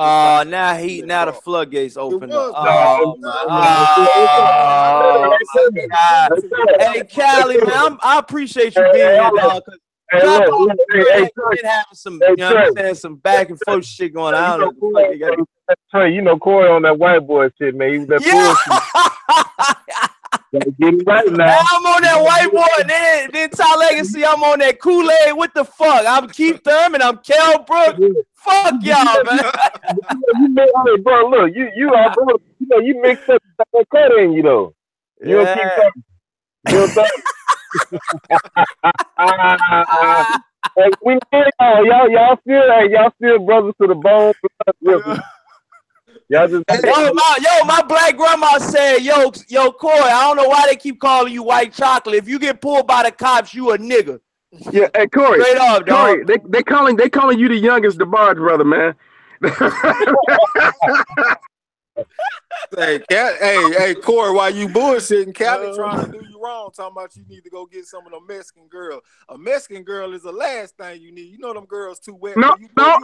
Now the floodgates open up. Hey, Callie, man, I appreciate you being here, dog. Been having some back and forth shit going on. Trey, Corey on that white boy shit, man. He was that bullshit. Get it right now. I'm on that white boy, then Ty Legacy, I'm on that Kool-Aid. What the fuck? I'm Keith Thurman, I'm Kel Brook. Fuck y'all, man. Hey, bro, look, you are, bro. You mixed up that cut in, You don't keep talking. You know what I'm saying? Y'all still brothers to the bone. Y'all just my black grandma said, yo, Corey, I don't know why they keep calling you white chocolate. If you get pulled by the cops, you a nigga. Yeah, hey Corey. Straight up, dog. Corey, they calling you the youngest DeBarge brother, man. Hey, Corey, while you bullshitting, Callie trying to do you wrong, talking about you need to go get some of the Mexican girl. A Mexican girl is the last thing you need. Them girls too wet. No, that's not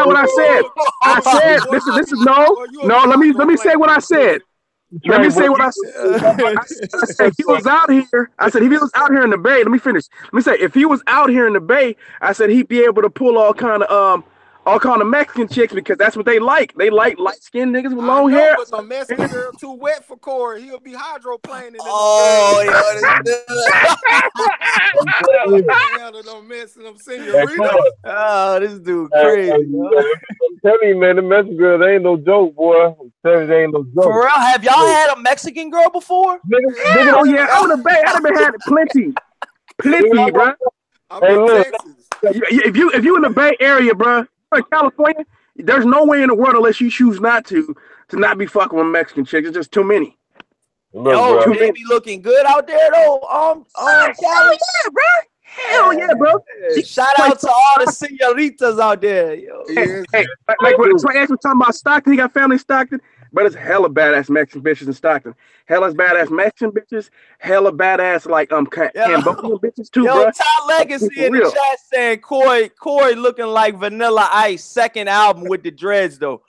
what I said. I said this is no. Let me say what I said. Let me say what I said. I said if he was out here. I said if he was out here in the Bay. Let me finish. Let me say if he was out here in the Bay, I said he'd be able to pull all kind of I'll call them Mexican chicks because that's what they like. They like light-skinned niggas with I long know, hair. but the Mexican girl too wet for Corey. He'll be hydroplaning in them. Oh, yo, this I can't handle them mess and them senoritas. oh, this dude crazy. Yo. I'm telling you, man, the Mexican girl, they ain't no joke, boy. I'm telling you, they ain't no joke. For real, have y'all had a Mexican girl before? Hell yeah, I'm in the Bay. I've been had plenty, bro. I'm in Texas. If you in the Bay Area, bro, in California, there's no way in the world unless you choose not to not be fucking with Mexican chicks. It's just too many. Look, Yo, bro. they be looking good out there though. Hell yeah, bro. Hell yeah, bro. Shout out to all the senoritas out there. Yo. Hey, like when Trey was talking about Stockton, he got family in Stockton, but it's hella badass Mexican bitches in Stockton. Hella badass Mexican bitches, hella badass like Cambodian bitches too, yo, bro. Todd Legacy in the chat saying Corey looking like Vanilla Ice second album with the dreads though.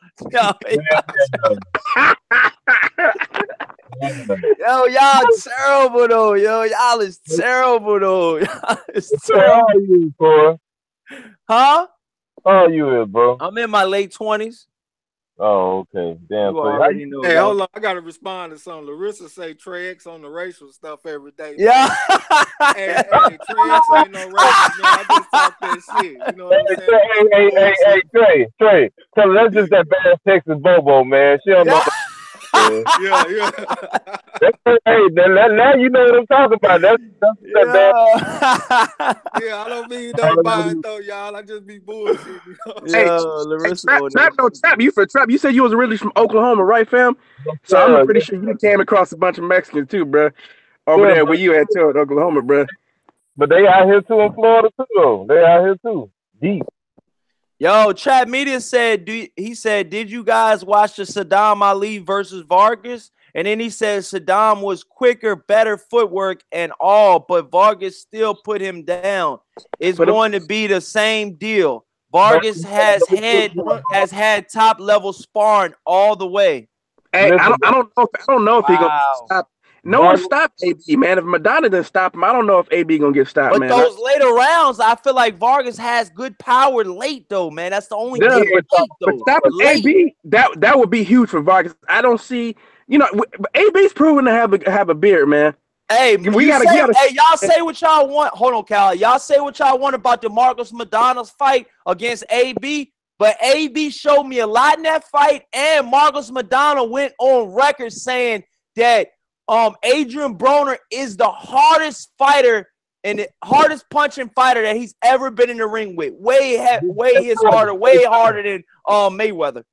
Yo, y'all terrible though. Yo, y'all is terrible though. Y'all is terrible. How are you, bro? Huh? How are you, bro? I'm in my late 20s. Oh, okay. Damn. You already know. Hey, hold on. I gotta respond to something. Larissa say Trey X on the racial stuff every day. Yeah. Hey, Trey X ain't no racist, man. I just talk that shit. You know what I'm saying? Hey, Trey. Tell her that's just that bad Texas Bobo, man. She don't know. Yeah. Hey, now you know what I'm talking about. That's that bad. Yeah, I don't mean no bias though, y'all. I just be bullshit. You know? Hey, Larissa. Trap. You said you was originally from Oklahoma, right, fam? So I'm pretty sure you came across a bunch of Mexicans too, bro. Over there where you at too in Oklahoma, bro. But they out here too in Florida too, though. They out here too, deep. Yo, Trap Media said, did you guys watch the Saddam Ali versus Vargas? And then he said Saddam was quicker, better footwork and all, but Vargas still put him down. It's going to be the same deal. Vargas has had top level sparring all the way. Hey, I don't know if he gonna stop. No one stopped AB, man. If Madonna didn't stop him, I don't know if AB gonna get stopped, man. But those later rounds, I feel like Vargas has good power late, though, man. That's the only thing. But stopping AB, that would be huge for Vargas. I don't see, AB's proven to have a beard, man. Hey, y'all say what y'all want. Hold on, Cal. Y'all say what y'all want about DeMarcus Madonna's fight against AB, but AB showed me a lot in that fight, and Marcus Madonna went on record saying that Adrien Broner is the hardest fighter and the hardest punching fighter that he's ever been in the ring with. Way harder than Mayweather.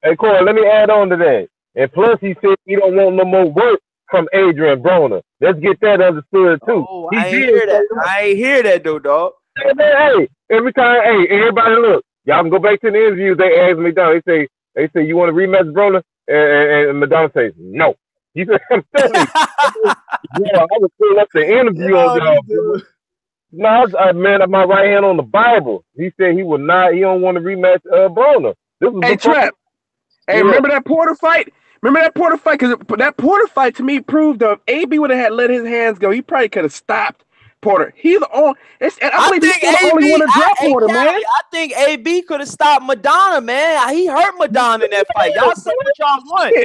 Hey, Corey, let me add on to that. And plus, he said he don't want no more work from Adrien Broner. Let's get that understood too. Oh, I ain't hear that though, dog. Hey, every time, everybody look. Y'all can go back to the interviews. They ask me down. They say, you want to rematch Broner? And Madonna says no. You said, I'm telling you. Yeah, I would pull up the interview on y'all. No, man, my right hand on the Bible. He said he would not. He don't want to rematch Broner. This was Trap. Hey, remember that Porter fight? Because that Porter fight to me proved that AB would have let his hands go. He probably could have stopped Porter. He's on. I believe he's the only one to drop Porter, man. I think AB could have stopped Madonna, man. He hurt Madonna in that fight. Y'all say what y'all want.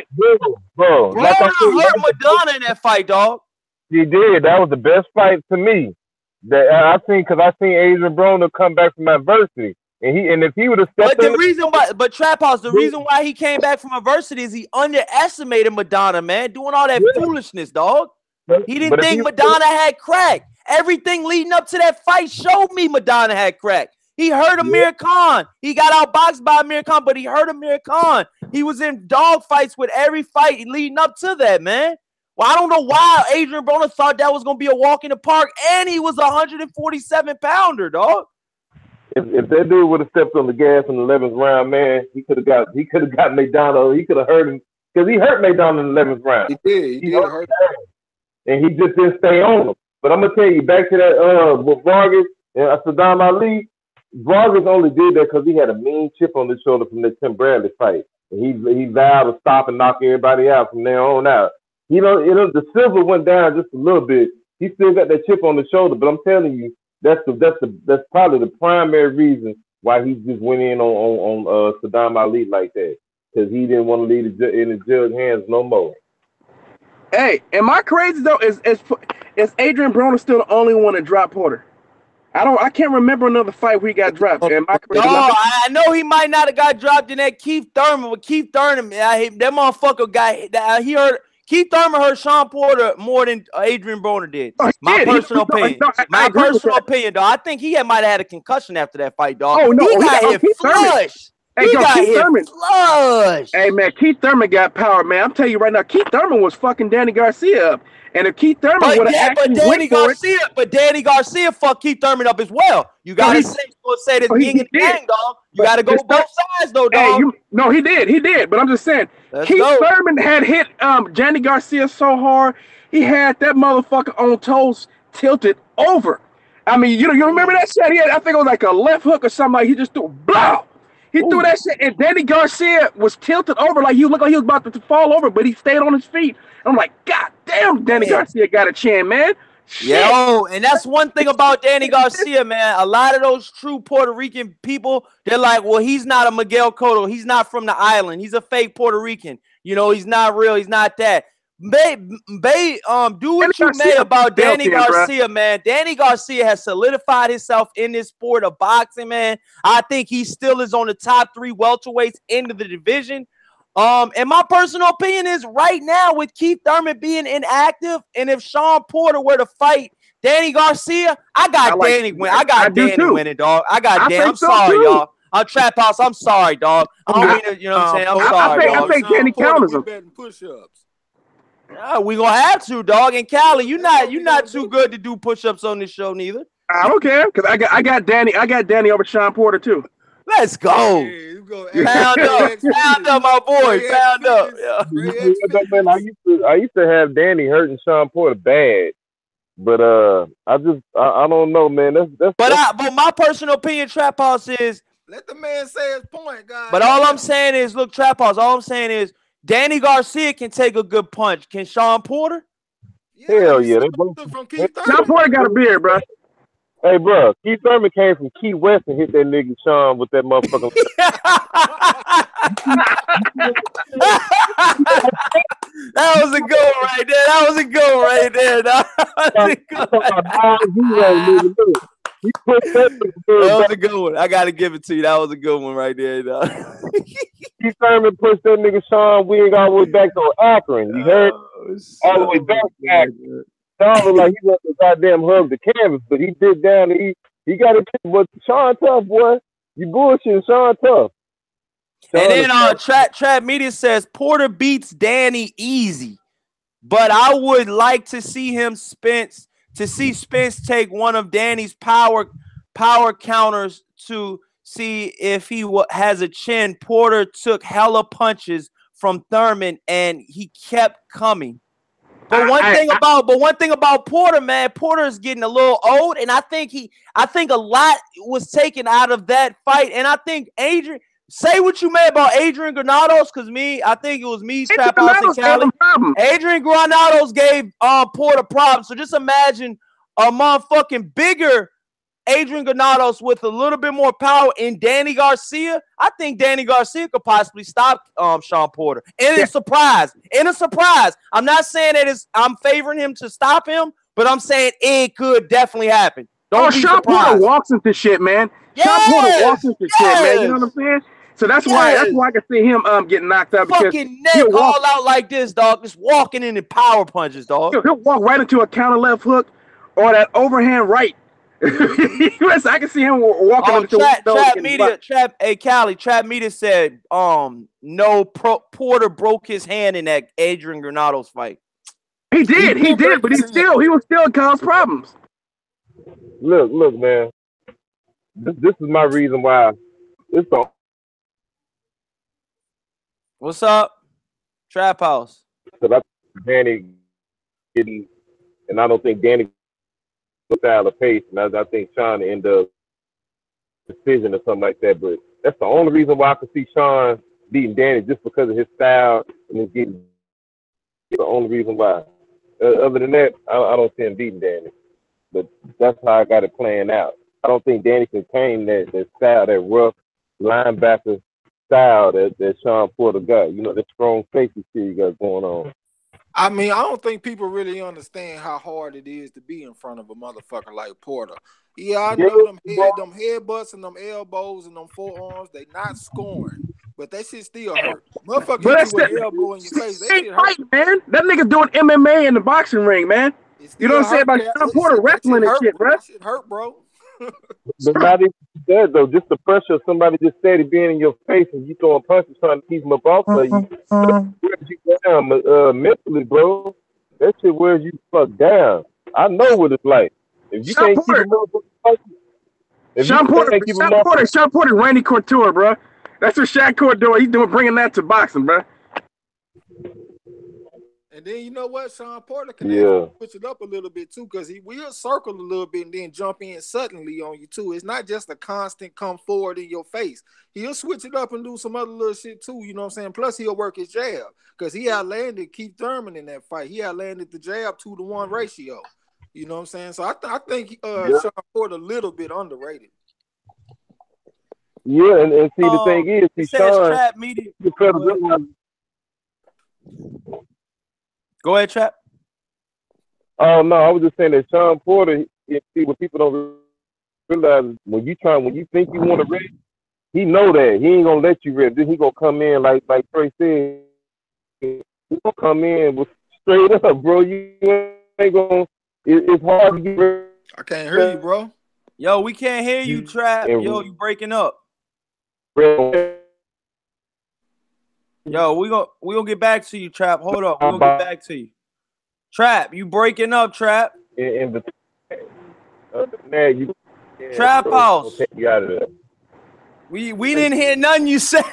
Bro, hurt Madonna in that fight, dog. He did. That was the best fight to me that I've seen, because I seen Adrien Broner come back from adversity. And if he would have stepped but Trap House, the reason why he came back from adversity is he underestimated Madonna, man, doing all that foolishness, dog. He didn't think Madonna had crack. Everything leading up to that fight showed me Madonna had crack. He hurt Amir Khan. He got outboxed by Amir Khan, but he hurt Amir Khan. He was in dog fights with every fight leading up to that, man. Well, I don't know why Adrien Broner thought that was going to be a walk in the park, and he was a 147-pounder, dog. If that dude would have stepped on the gas in the 11th round, man, he could have got McDonald. He could have hurt him because he hurt McDonald in the 11th round. He did hurt him. And he just didn't stay on him. But I'm gonna tell you, back to that with Vargas and Saddam Ali, Vargas only did that because he had a mean chip on his shoulder from the Tim Bradley fight. And he vowed to stop and knock everybody out from there on out. The silver went down just a little bit. He still got that chip on the shoulder, but I'm telling you, that's probably the primary reason why he just went in on Saddam Ali like that, because he didn't want to leave it in the judge's hands no more. Hey, am I crazy though? Is Adrien Broner still the only one to drop Porter? I can't remember another fight where he got dropped. Am I crazy? No, I know he might not have got dropped in that Keith Thurman, but Keith Thurman, that motherfucker got he heard Keith Thurman heard Sean Porter more than Adrien Broner did. Oh, My personal opinion. My personal opinion, dog. I think he might have had a concussion after that fight, dog. Oh no, he got hit flush. Hey, he got hit flush. Hey man, Keith Thurman got power, man. I'm telling you right now, Keith Thurman was fucking Danny Garcia up. And if Keith Thurman would have actually went for it, but Danny Garcia fucked Keith Thurman up as well. You gotta say this yin and yang, dog. You gotta go both sides though, dog. No, he did. But I'm just saying, Keith Thurman had hit Danny Garcia so hard, he had that motherfucker on toes tilted over. I mean, you remember that shit? He had, I think it was like a left hook or something. Like he just threw blow. He threw that shit, and Danny Garcia was tilted over, like he looked like he was about to fall over, but he stayed on his feet. I'm like, God damn, Danny Garcia got a chin, man. Yo, and that's one thing about Danny Garcia, man. A lot of those true Puerto Rican people, they're like, well, he's not a Miguel Cotto. He's not from the island. He's a fake Puerto Rican. You know, he's not real. He's not that. Do what you may about Danny Garcia, man. Danny Garcia has solidified himself in this sport of boxing, man. I think he still is on the top 3 welterweights into the division. And my personal opinion is right now with Keith Thurman being inactive, and if Sean Porter were to fight Danny Garcia, I got Danny winning. I got Danny winning, dog. I got Danny. I'm sorry, y'all. I'm Trap House. I'm sorry, dog. I don't mean to, you know what I'm saying? I'm sorry, dog. I think Danny counters him. Push-ups. We gonna have to, dog. And Callie, you're not too good to do push-ups on this show, neither. I don't care, because I got Danny over Sean Porter too. Let's go. Pound up, my boy. Pound up. Yeah. I used to have Danny hurting Sean Porter bad, but I don't know, man. But my personal opinion, Trap House, is let the man say his point, guys. But all I'm saying is, look, Trap House. All I'm saying is, Danny Garcia can take a good punch. Can Sean Porter? Hell yeah. Sean Porter got a beard, bro. Hey, bro, Keith Thurman came from Key West and hit that nigga Sean with that motherfucker. That was a good one right there. That was a good one right there. That was a good one. I got to give it to you. That was a good one right there. Keith Thurman pushed that nigga Sean Wing all the way back to Akron. You heard? All the way back to Akron. Sean looked like he was to goddamn hug the canvas, but he did down and he got it. But Sean tough, boy. You bullshit, Sean tough. And then Trap Media says Porter beats Danny easy, but I would like to see Spence take one of Danny's power counters to see if he has a chin. Porter took hella punches from Thurman and he kept coming. But one thing about Porter, man, Porter is getting a little old, and I think a lot was taken out of that fight. And I think Adrien, say what you may about Adrien Granados, because I think it was me, Trap House and Cali. Adrien Granados gave Porter problems. So just imagine a motherfucking bigger Adrien Granados with a little bit more power in Danny Garcia. I think Danny Garcia could possibly stop Sean Porter. In a surprise. I'm not saying that I'm favoring him to stop him, but I'm saying it could definitely happen. Don't be Sean surprised. Porter walks into shit, man. Sean Porter walks into shit, man. You know what I'm saying? So that's why I can see him getting knocked out. Fucking neck all out like this, dog. Just walking in power punches, dog. He'll walk right into a counter left hook or that overhand right. I can see him walking into Trap Media. Trap Media said, Porter broke his hand in that Adrien Granados fight. He did, but he was still cause problems. Look, man. This is my reason why. What's up, Trap House? Danny, and I don't think Danny style of pace, and I think Sean end up decision or something like that. But that's the only reason why I could see Sean beating Danny, just because of his style and his getting. The only reason why. Other than that, I don't see him beating Danny. But that's how I got it playing out. I don't think Danny can tame that style, that rough linebacker style that Sean Porter got. You know, that strong safety shit you got going on. I mean, I don't think people really understand how hard it is to be in front of a motherfucker like Porter. Yeah, I know them headbutts and them elbows and them forearms, they not scoring. But that shit still hurt. Motherfucker hit you with an elbow in your face. That shit hurt. Man. That nigga doing MMA in the boxing ring, man. You know what I'm saying about Sean Porter wrestling and shit, bro? That shit hurt, bro. But not even that though. Just the pressure of somebody just steady being in your face and you throwing punches trying to keep them up off of you. You down mentally, bro. That shit wears you fuck down. I know what it's like. If you can't keep them up, Sean Porter, Randy Couture, bro. That's what Shaq Couture he's doing, bringing that to boxing, bro. And then you know what, Sean Porter can actually switch it up a little bit too, because he will circle a little bit and then jump in suddenly on you too. It's not just a constant come forward in your face. He'll switch it up and do some other little shit too. You know what I'm saying? Plus he'll work his jab because he outlanded Keith Thurman in that fight. He outlanded the jab 2-to-1 ratio. You know what I'm saying? So I think Sean Porter a little bit underrated. Yeah, and see the thing is, Sean, Trap Media. Go ahead, Trap. Oh no, I was just saying that Sean Porter. See what people don't realize when you think you want to rest, he know that he ain't gonna let you rest. Then he gonna come in like Trey said. He gonna come in with straight up, bro. You ain't gonna. It's hard to get rest. I can't hear you, bro. Yo, we can't hear you, Trap. Yo, you breaking up. Yo, we gonna get back to you, Trap. Hold up, we gonna get back to you. Trap, you breaking up, Trap. Trap House. Take you out of there. We didn't hear nothing you said.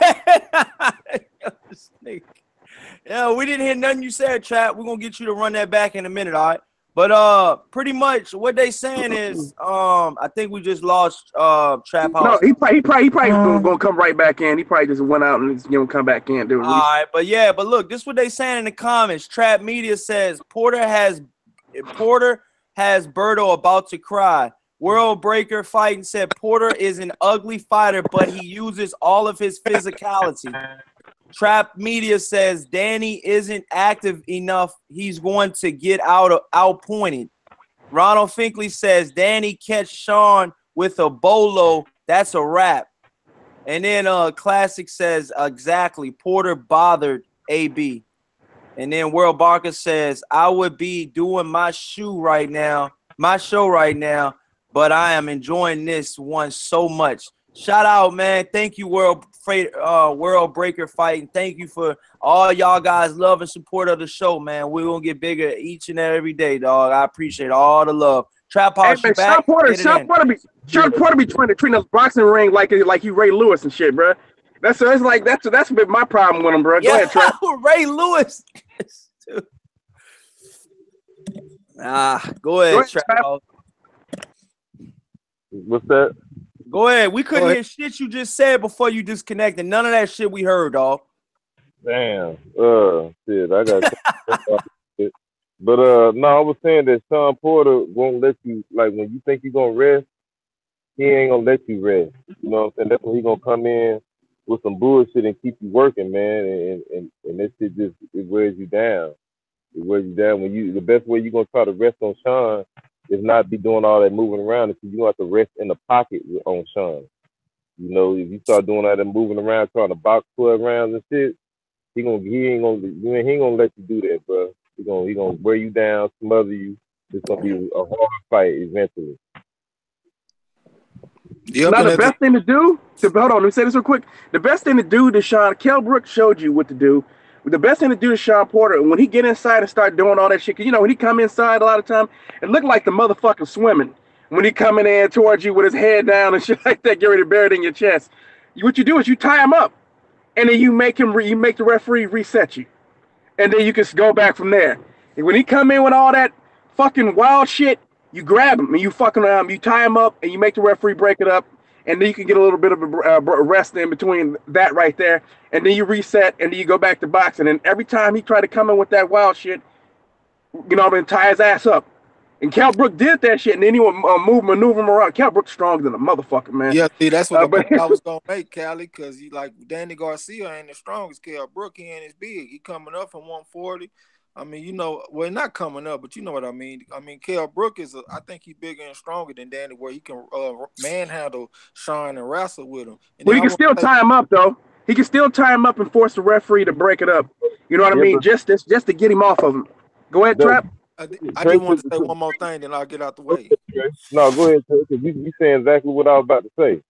Yeah, we didn't hear nothing you said, Trap. We're gonna get you to run that back in a minute, all right? But pretty much what they saying is, I think we just lost Trap House. No, he probably gonna come right back in. He probably just went out and he's gonna come back in, dude. All right, but look, this is what they saying in the comments. Trap Media says Porter has Berto about to cry. World Breaker Fighting said Porter is an ugly fighter, but he uses all of his physicality. Trap Media says Danny isn't active enough. He's going to get outpointed. Ronald Finkley says Danny catch Sean with a bolo. That's a wrap. And then Classic says exactly. Porter bothered AB. And then World Barker says I would be doing my show right now, but I am enjoying this one so much. Shout out, man. Thank you, World Breaker Fighting. Thank you for all y'all guys' love and support of the show, man. We're going to get bigger each and every day, dog. I appreciate all the love. Trap House, hey, man, Sean Porter be trying to treat us boxing ring like you Ray Lewis and shit, bro. That's a bit my problem with him, bro. Go ahead, Trap. Ray Lewis. Go ahead, Trap. What's that? Go ahead. We couldn't hear shit you just said before you disconnected. None of that shit we heard, dog. Damn. Shit. I got. But no, I was saying that Sean Porter won't let you. Like when you think you're gonna rest, he ain't gonna let you rest. You know what I'm saying? That's when he gonna come in with some bullshit and keep you working, man. And that shit just it wears you down. It wears you down when the best way you're gonna try to rest on Sean is not be doing all that moving around. Because you have to rest in the pocket on Sean. You know, if you start doing all that moving around, trying to box 12 rounds and shit, he ain't gonna let you do that, bro. He gonna wear you down, smother you. It's gonna be a hard fight eventually. Yep, now the best thing to do. Hold on, let me say this real quick. The best thing to do to Sean, Kell Brooks showed you what to do. The best thing to do to Sean Porter, when he get inside and start doing all that shit, because you know when he come inside a lot of time, it looked like the motherfucker swimming. When he coming in towards you with his head down and shit like that, get ready to bury it in your chest. What you do is you tie him up, and then you make the referee reset you, and then you can go back from there. And when he come in with all that fucking wild shit, you grab him and you fucking you tie him up, and you make the referee break it up. And then you can get a little bit of a rest in between that right there. And then you reset, and then you go back to boxing. And every time he try to come in with that wild shit, you know, I'm going to tie his ass up. And Cal Brook did that shit, and then he would maneuver him around. Cal Brook's stronger than a motherfucker, man. Yeah, see, that's what but I was gonna make, Cali, because you like Danny Garcia ain't the strongest. Cal Brook, he ain't as big. He coming up from 140. I mean, you know, well, not coming up, but you know what I mean. I mean, Cal Brook I think he's bigger and stronger than Danny, where he can manhandle Sean and wrestle with him. And he can still tie him up, though. He can still tie him up and force the referee to break it up. You know what I mean? Just to get him off of him. Go ahead, Trap. I just want to say one more thing, then I'll get out the way. No, go ahead, because you saying exactly what I was about to say.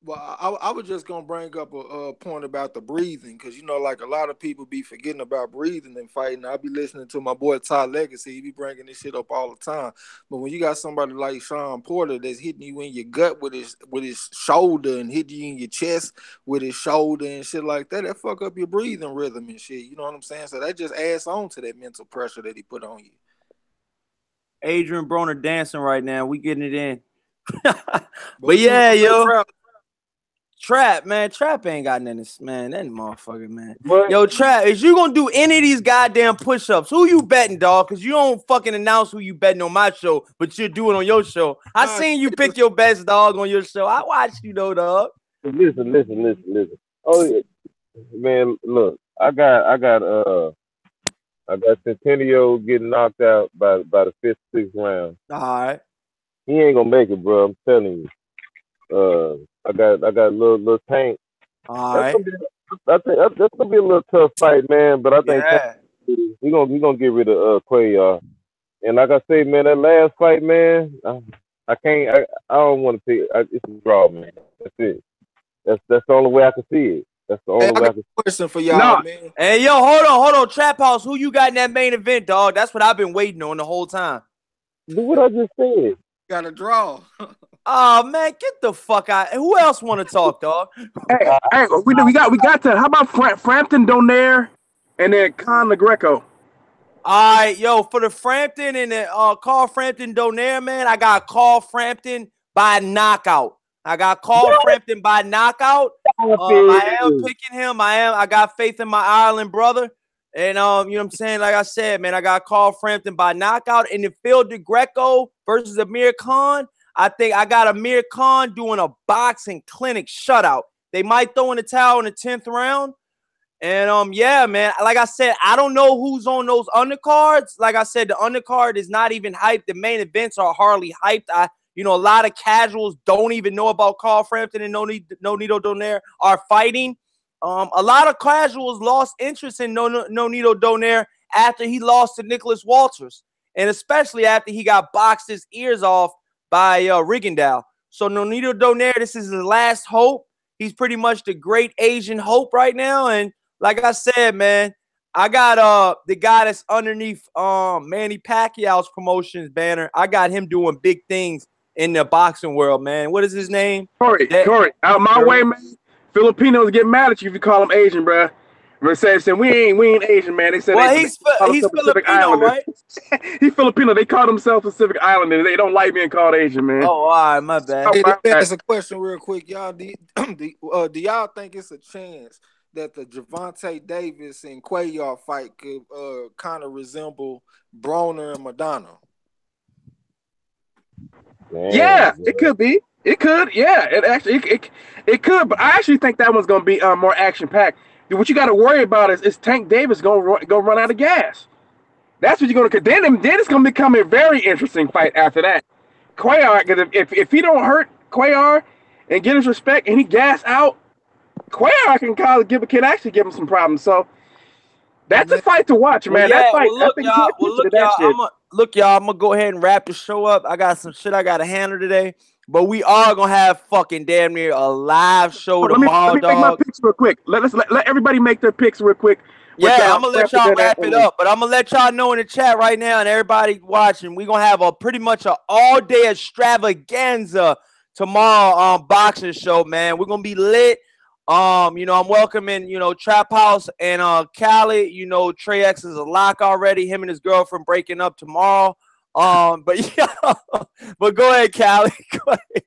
Well, I was just gonna bring up a point about the breathing, because you know, like a lot of people be forgetting about breathing and fighting. I be listening to my boy Ty Legacy; he be bringing this shit up all the time. But when you got somebody like Sean Porter that's hitting you in your gut with his shoulder and hitting you in your chest with his shoulder and shit like that, that fuck up your breathing rhythm and shit. You know what I'm saying? So that just adds on to that mental pressure that he put on you. Adrien Broner dancing right now. We getting it in. But yeah, yo. Trap, man. Trap ain't got nothing, man. That motherfucker, man. What? Yo, Trap, is you gonna do any of these goddamn push-ups? Who you betting, dog? Because you don't fucking announce who you betting on my show, but you're doing on your show. I seen you pick your best dog on your show. I watched you, though, dog. Listen. Oh, yeah. Man, look, I got Centennial getting knocked out by the 5th, 6th round. All right. He ain't gonna make it, bro. I'm telling you. I got a little Tank. All right. I think that's gonna be a little tough fight, man. But I think we gonna get rid of Cuellar. And like I say, man, that last fight, man, I don't want to pick. It's a draw, man. That's it. That's the only way I can see it. That's the only way I can see it. Question for y'all, man. Hey, yo, hold on, Trap House. Who you got in that main event, dog? That's what I've been waiting on the whole time. Do what I just said. Got a draw. Oh man, get the fuck out! Who else want to talk, dog? Hey, we got to. How about Frampton, Donaire, and then Conor Greco? All right, yo, for the Frampton and the Carl Frampton Donaire, man, I got Carl Frampton by knockout. Frampton by knockout. I am picking him. I got faith in my Ireland brother. And you know what I'm saying? Like I said, man, I got Carl Frampton by knockout. In the field, the Greco versus Amir Khan. I think I got Amir Khan doing a boxing clinic shutout. They might throw in the towel in the 10th round. And yeah, man, like I said, I don't know who's on those undercards. Like I said, the undercard is not even hyped. The main events are hardly hyped. A lot of casuals don't even know about Carl Frampton and Nonito Donaire are fighting. A lot of casuals lost interest in Nonito Donaire after he lost to Nicholas Walters, and especially after he got boxed his ears off by Rigondeaux. So Nonito Donaire, this is his last hope. He's pretty much the great Asian hope right now. And like I said, man, I got the guy that's underneath Manny Pacquiao's promotions banner. I got him doing big things in the boxing world, man. What is his name? Corey, out my way, man. Filipinos get mad at you if you call them Asian, bro. They say we ain't Asian, man. They said he's Filipino, right? He's Filipino. They call themselves Pacific Islanders. They don't like being called Asian, man. Oh, all right, my bad. Hey, that's a question real quick, y'all. Do y'all think it's a chance that the Gervonta Davis and Cuellar fight could kind of resemble Broner and Madonna? Yeah, it could be. It could, yeah. It could, but I actually think that one's gonna be more action packed. What you got to worry about is Tank Davis gonna run out of gas. That's what you're gonna. Then it's gonna become a very interesting fight after that. Cuellar, because if he don't hurt Cuellar and get his respect and he gas out, Cuellar can actually give him some problems. So that's a fight to watch, man. That fight. Look, y'all. I'm gonna go ahead and wrap the show up. I got some shit I gotta handle today. But we are gonna have fucking damn near a live show tomorrow, let me make my picks real quick. Let everybody make their picks real quick. Yeah, I'm gonna let y'all wrap it up, but I'm gonna let y'all know in the chat right now, and everybody watching, we're gonna have pretty much an all-day extravaganza tomorrow boxing show, man. We're gonna be lit. I'm welcoming, Trap House and Cali. Trey X is a lock already. Him and his girlfriend breaking up tomorrow. But yeah, but go ahead, Cali. Go ahead.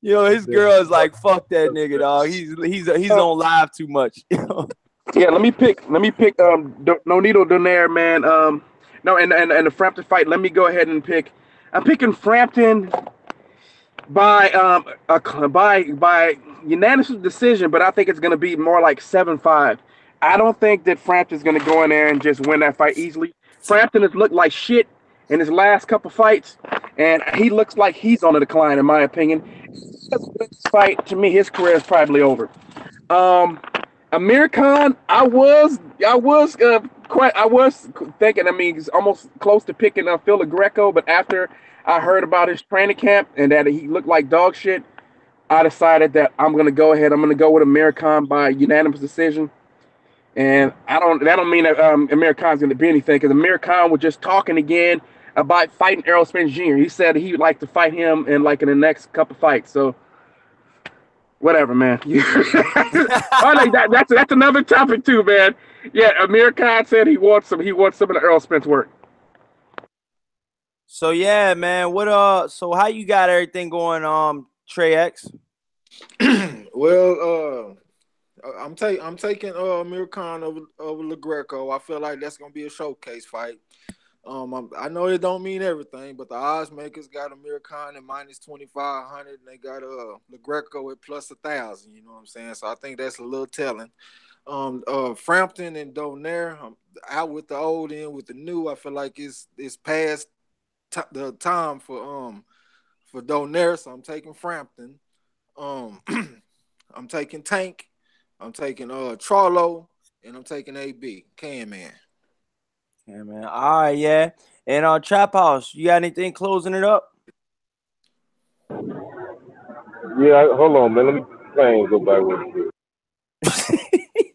His girl is like, fuck that nigga, dog. He's on live too much. Yeah, let me pick Nonito Donaire, man. No, and the Frampton fight. Let me go ahead and pick. I'm picking Frampton by by unanimous decision, but I think it's going to be more like 7-5. I don't think that Frampton's going to go in there and just win that fight easily. Frampton has looked like shit in his last couple fights, and he looks like he's on a decline, in my opinion. This fight, to me, his career is probably over. Amir Khan, I was thinking. I mean, he's almost close to picking Phil Greco, but after I heard about his training camp and that he looked like dog shit, I decided that I'm gonna go ahead. I'm gonna go with Amir Khan by unanimous decision. And that don't mean that Amir Khan's gonna be anything, because Amir Khan was just talking again about fighting Errol Spence Jr. He said he would like to fight him in the next couple fights. So whatever, man. I like that. That's another topic too, man. Yeah, Amir Khan said he wants some of the Errol Spence work. So yeah, man. So how you got everything going, Trey X? Well, I'm taking Amir Khan over Greco. I feel like that's gonna be a showcase fight. I know it don't mean everything, but the odds makers got Amir Khan at -2,500, and they got Greco at +1,000. You know what I'm saying? So I think that's a little telling. Frampton and Donaire, out with the old, in with the new. I feel like it's past the time for Donaire, so I'm taking Frampton. I'm taking Tank. I'm taking Charlo, and I'm taking AB. Man. Yeah, man. All right, yeah. And Trap House, you got anything closing it up? Yeah, hold on, man. Let me play and go back with it.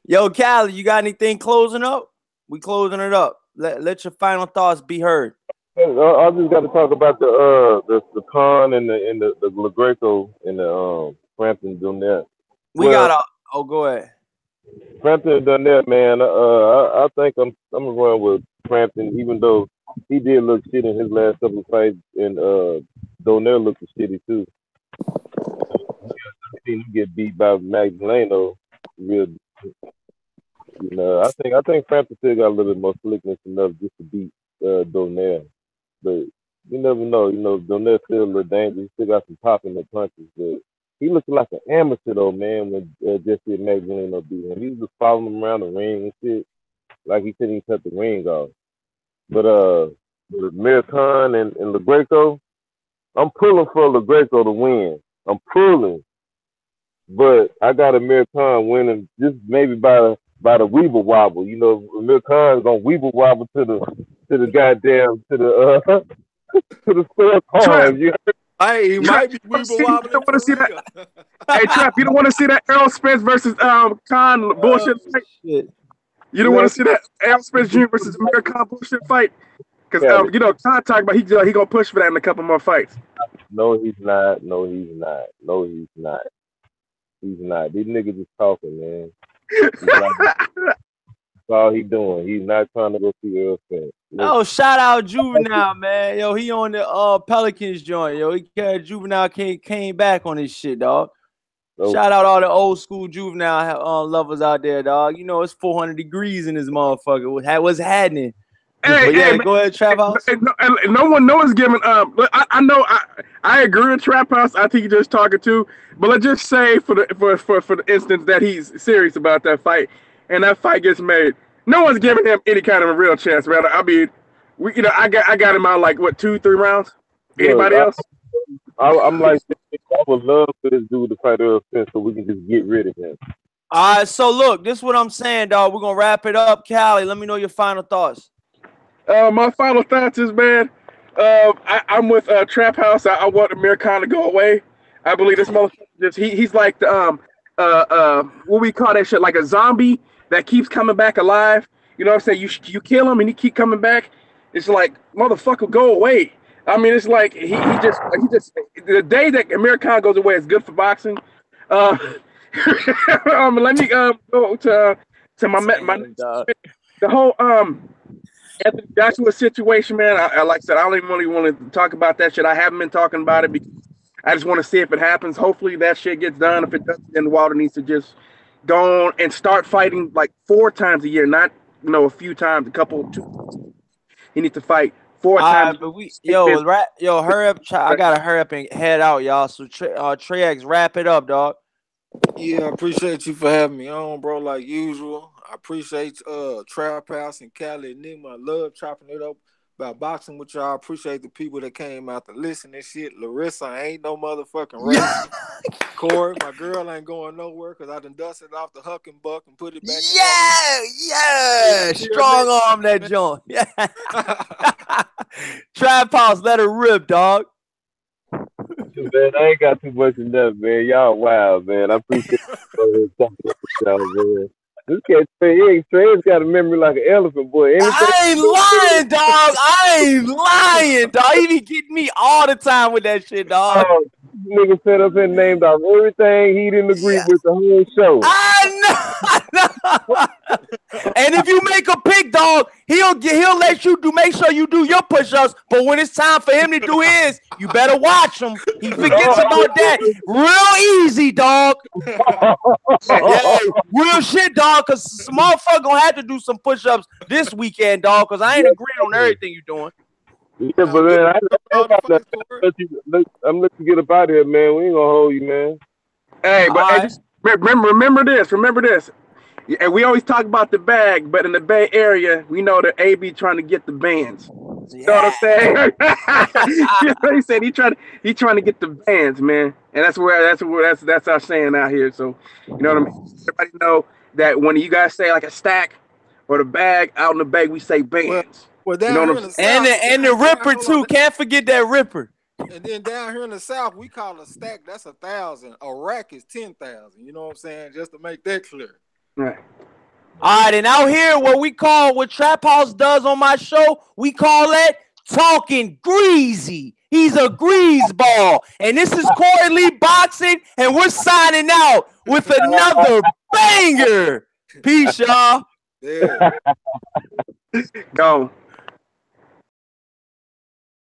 Yo, Cali, you got anything closing up? We closing it up. Let your final thoughts be heard. I just got to talk about the Khan and the Greco and the Frampton Donaire. Go ahead. Frampton done that, man. I think I'm gonna run with Frampton, even though he did look shit in his last couple of fights, and Donaire looked shitty too. I seen him get beat by Magdaleno. Real, I think Frampton still got a little bit more slickness enough just to beat Donaire, but you never know. Donaire's still a little dangerous. He still got some pop in the punches, but he looked like an amateur though, man, when Jessie Magdaleno beat him. He was just following him around the ring and shit, like he couldn't even cut the ring off. But with Amir Khan and Greco, I'm pulling for Greco to win. I'm pulling, but I got Amir Khan winning just maybe by the weeble wobble. Amir Khan's gonna weeble wobble to the goddamn to the square arm. Hey, he might be weeble wobbling. You don't want to see that. Hey, Trap, you don't want to see that Errol Spence versus Khan bullshit fight. Shit. You don't want to see that Errol Spence Jr. versus Amir Khan bullshit fight, because Khan talking about he gonna push for that in a couple more fights. No, he's not. He's not. These niggas just talking, man. That's all he doing. He's not trying to go see Errol Spence. Oh, shout out Juvenile, man. Yo, he on the Pelicans joint. Yo, Juvenile came back on this shit, dog. Oh. Shout out all the old school Juvenile lovers out there, dog. It's 400 degrees in this motherfucker. What's happening? Hey, go ahead, Trap House. No one knows giving up. I know. I agree with Trap House. I think you're just talking to. But let's just say for the instance that he's serious about that fight, and that fight gets made, no one's giving him any kind of a real chance, man. I mean, I got him out like what 2-3 rounds. Anybody else? I'm like, I would love for this dude to fight Errol Spence so we can just get rid of him. All right, so look, this is what I'm saying, dog. We're gonna wrap it up, Callie. Let me know your final thoughts. My final thoughts is, man, I'm with Trap House. I want Amir Khan to go away. I believe this motherfucker he's like the what we call that shit, like a zombie that keeps coming back alive. You know what I'm saying? You kill him and he keep coming back. It's like, motherfucker, go away. I mean, it's like he just the day that Amir Khan goes away is good for boxing. Let me go to my the whole Anthony Joshua situation, man. I like I said, I don't even really want to talk about that shit. I haven't been talking about it because I just want to see if it happens. Hopefully that shit gets done. If it doesn't, then Wilder needs to just go on and start fighting like 4 times a year, not a few times, two. He needs to fight 4 All times. right, but hurry up. I gotta hurry up and head out, y'all. So Trex, wrap it up, dog. Yeah, I appreciate you for having me on, bro, like usual. I appreciate Trap House and Cali Enigma. I love chopping it up about boxing with y'all. I appreciate the people that came out to listen and shit. Larissa, I ain't no motherfucking racist. Corey, my girl ain't going nowhere because I done dusted off the huck and buck and put it back. Yeah. Strong arm that joint. Yeah. Trap House, let her rip, dog. Man, I ain't got too much enough, man. Y'all wild, man. I appreciate you talking with y'all, man. This cat Trey's got a memory like an elephant, boy. I ain't lying, dog. I ain't lying, dog. He be getting me all the time with that shit, dog. Oh, nigga set up and named off everything he didn't agree with the whole show. I know. And if you make a pick, dog, he'll let you make sure you do your push-ups. But when it's time for him to do his, you better watch him. He forgets about that real easy, dog. Yeah, real shit, dog. Cause some motherfucker gonna have to do some push-ups this weekend, dog. Cause I ain't agreeing on everything you doing. Yeah, but man, I'm looking to get up out of here, man. We ain't gonna hold you, man. Hey, but hey, just remember this. And we always talk about the bag, but in the Bay Area, we know that AB trying to get the bands. You know what I'm saying? He said he trying to get the bands, man. And that's our saying out here. So you know what I mean? Everybody know that when you guys say like a stack or the bag out in the Bay, we say bands. Well, down you know here what in the South, and the Ripper too. Can't forget that Ripper. And then down here in the South, we call a stack, that's 1,000. A rack is 10,000. You know what I'm saying? Just to make that clear. Right. All right, and out here, what Trap House does on my show, we call it talking greasy. He's a grease ball. And this is Corey Lee Boxing, and we're signing out with another banger. Peace, y'all. Yeah. Go.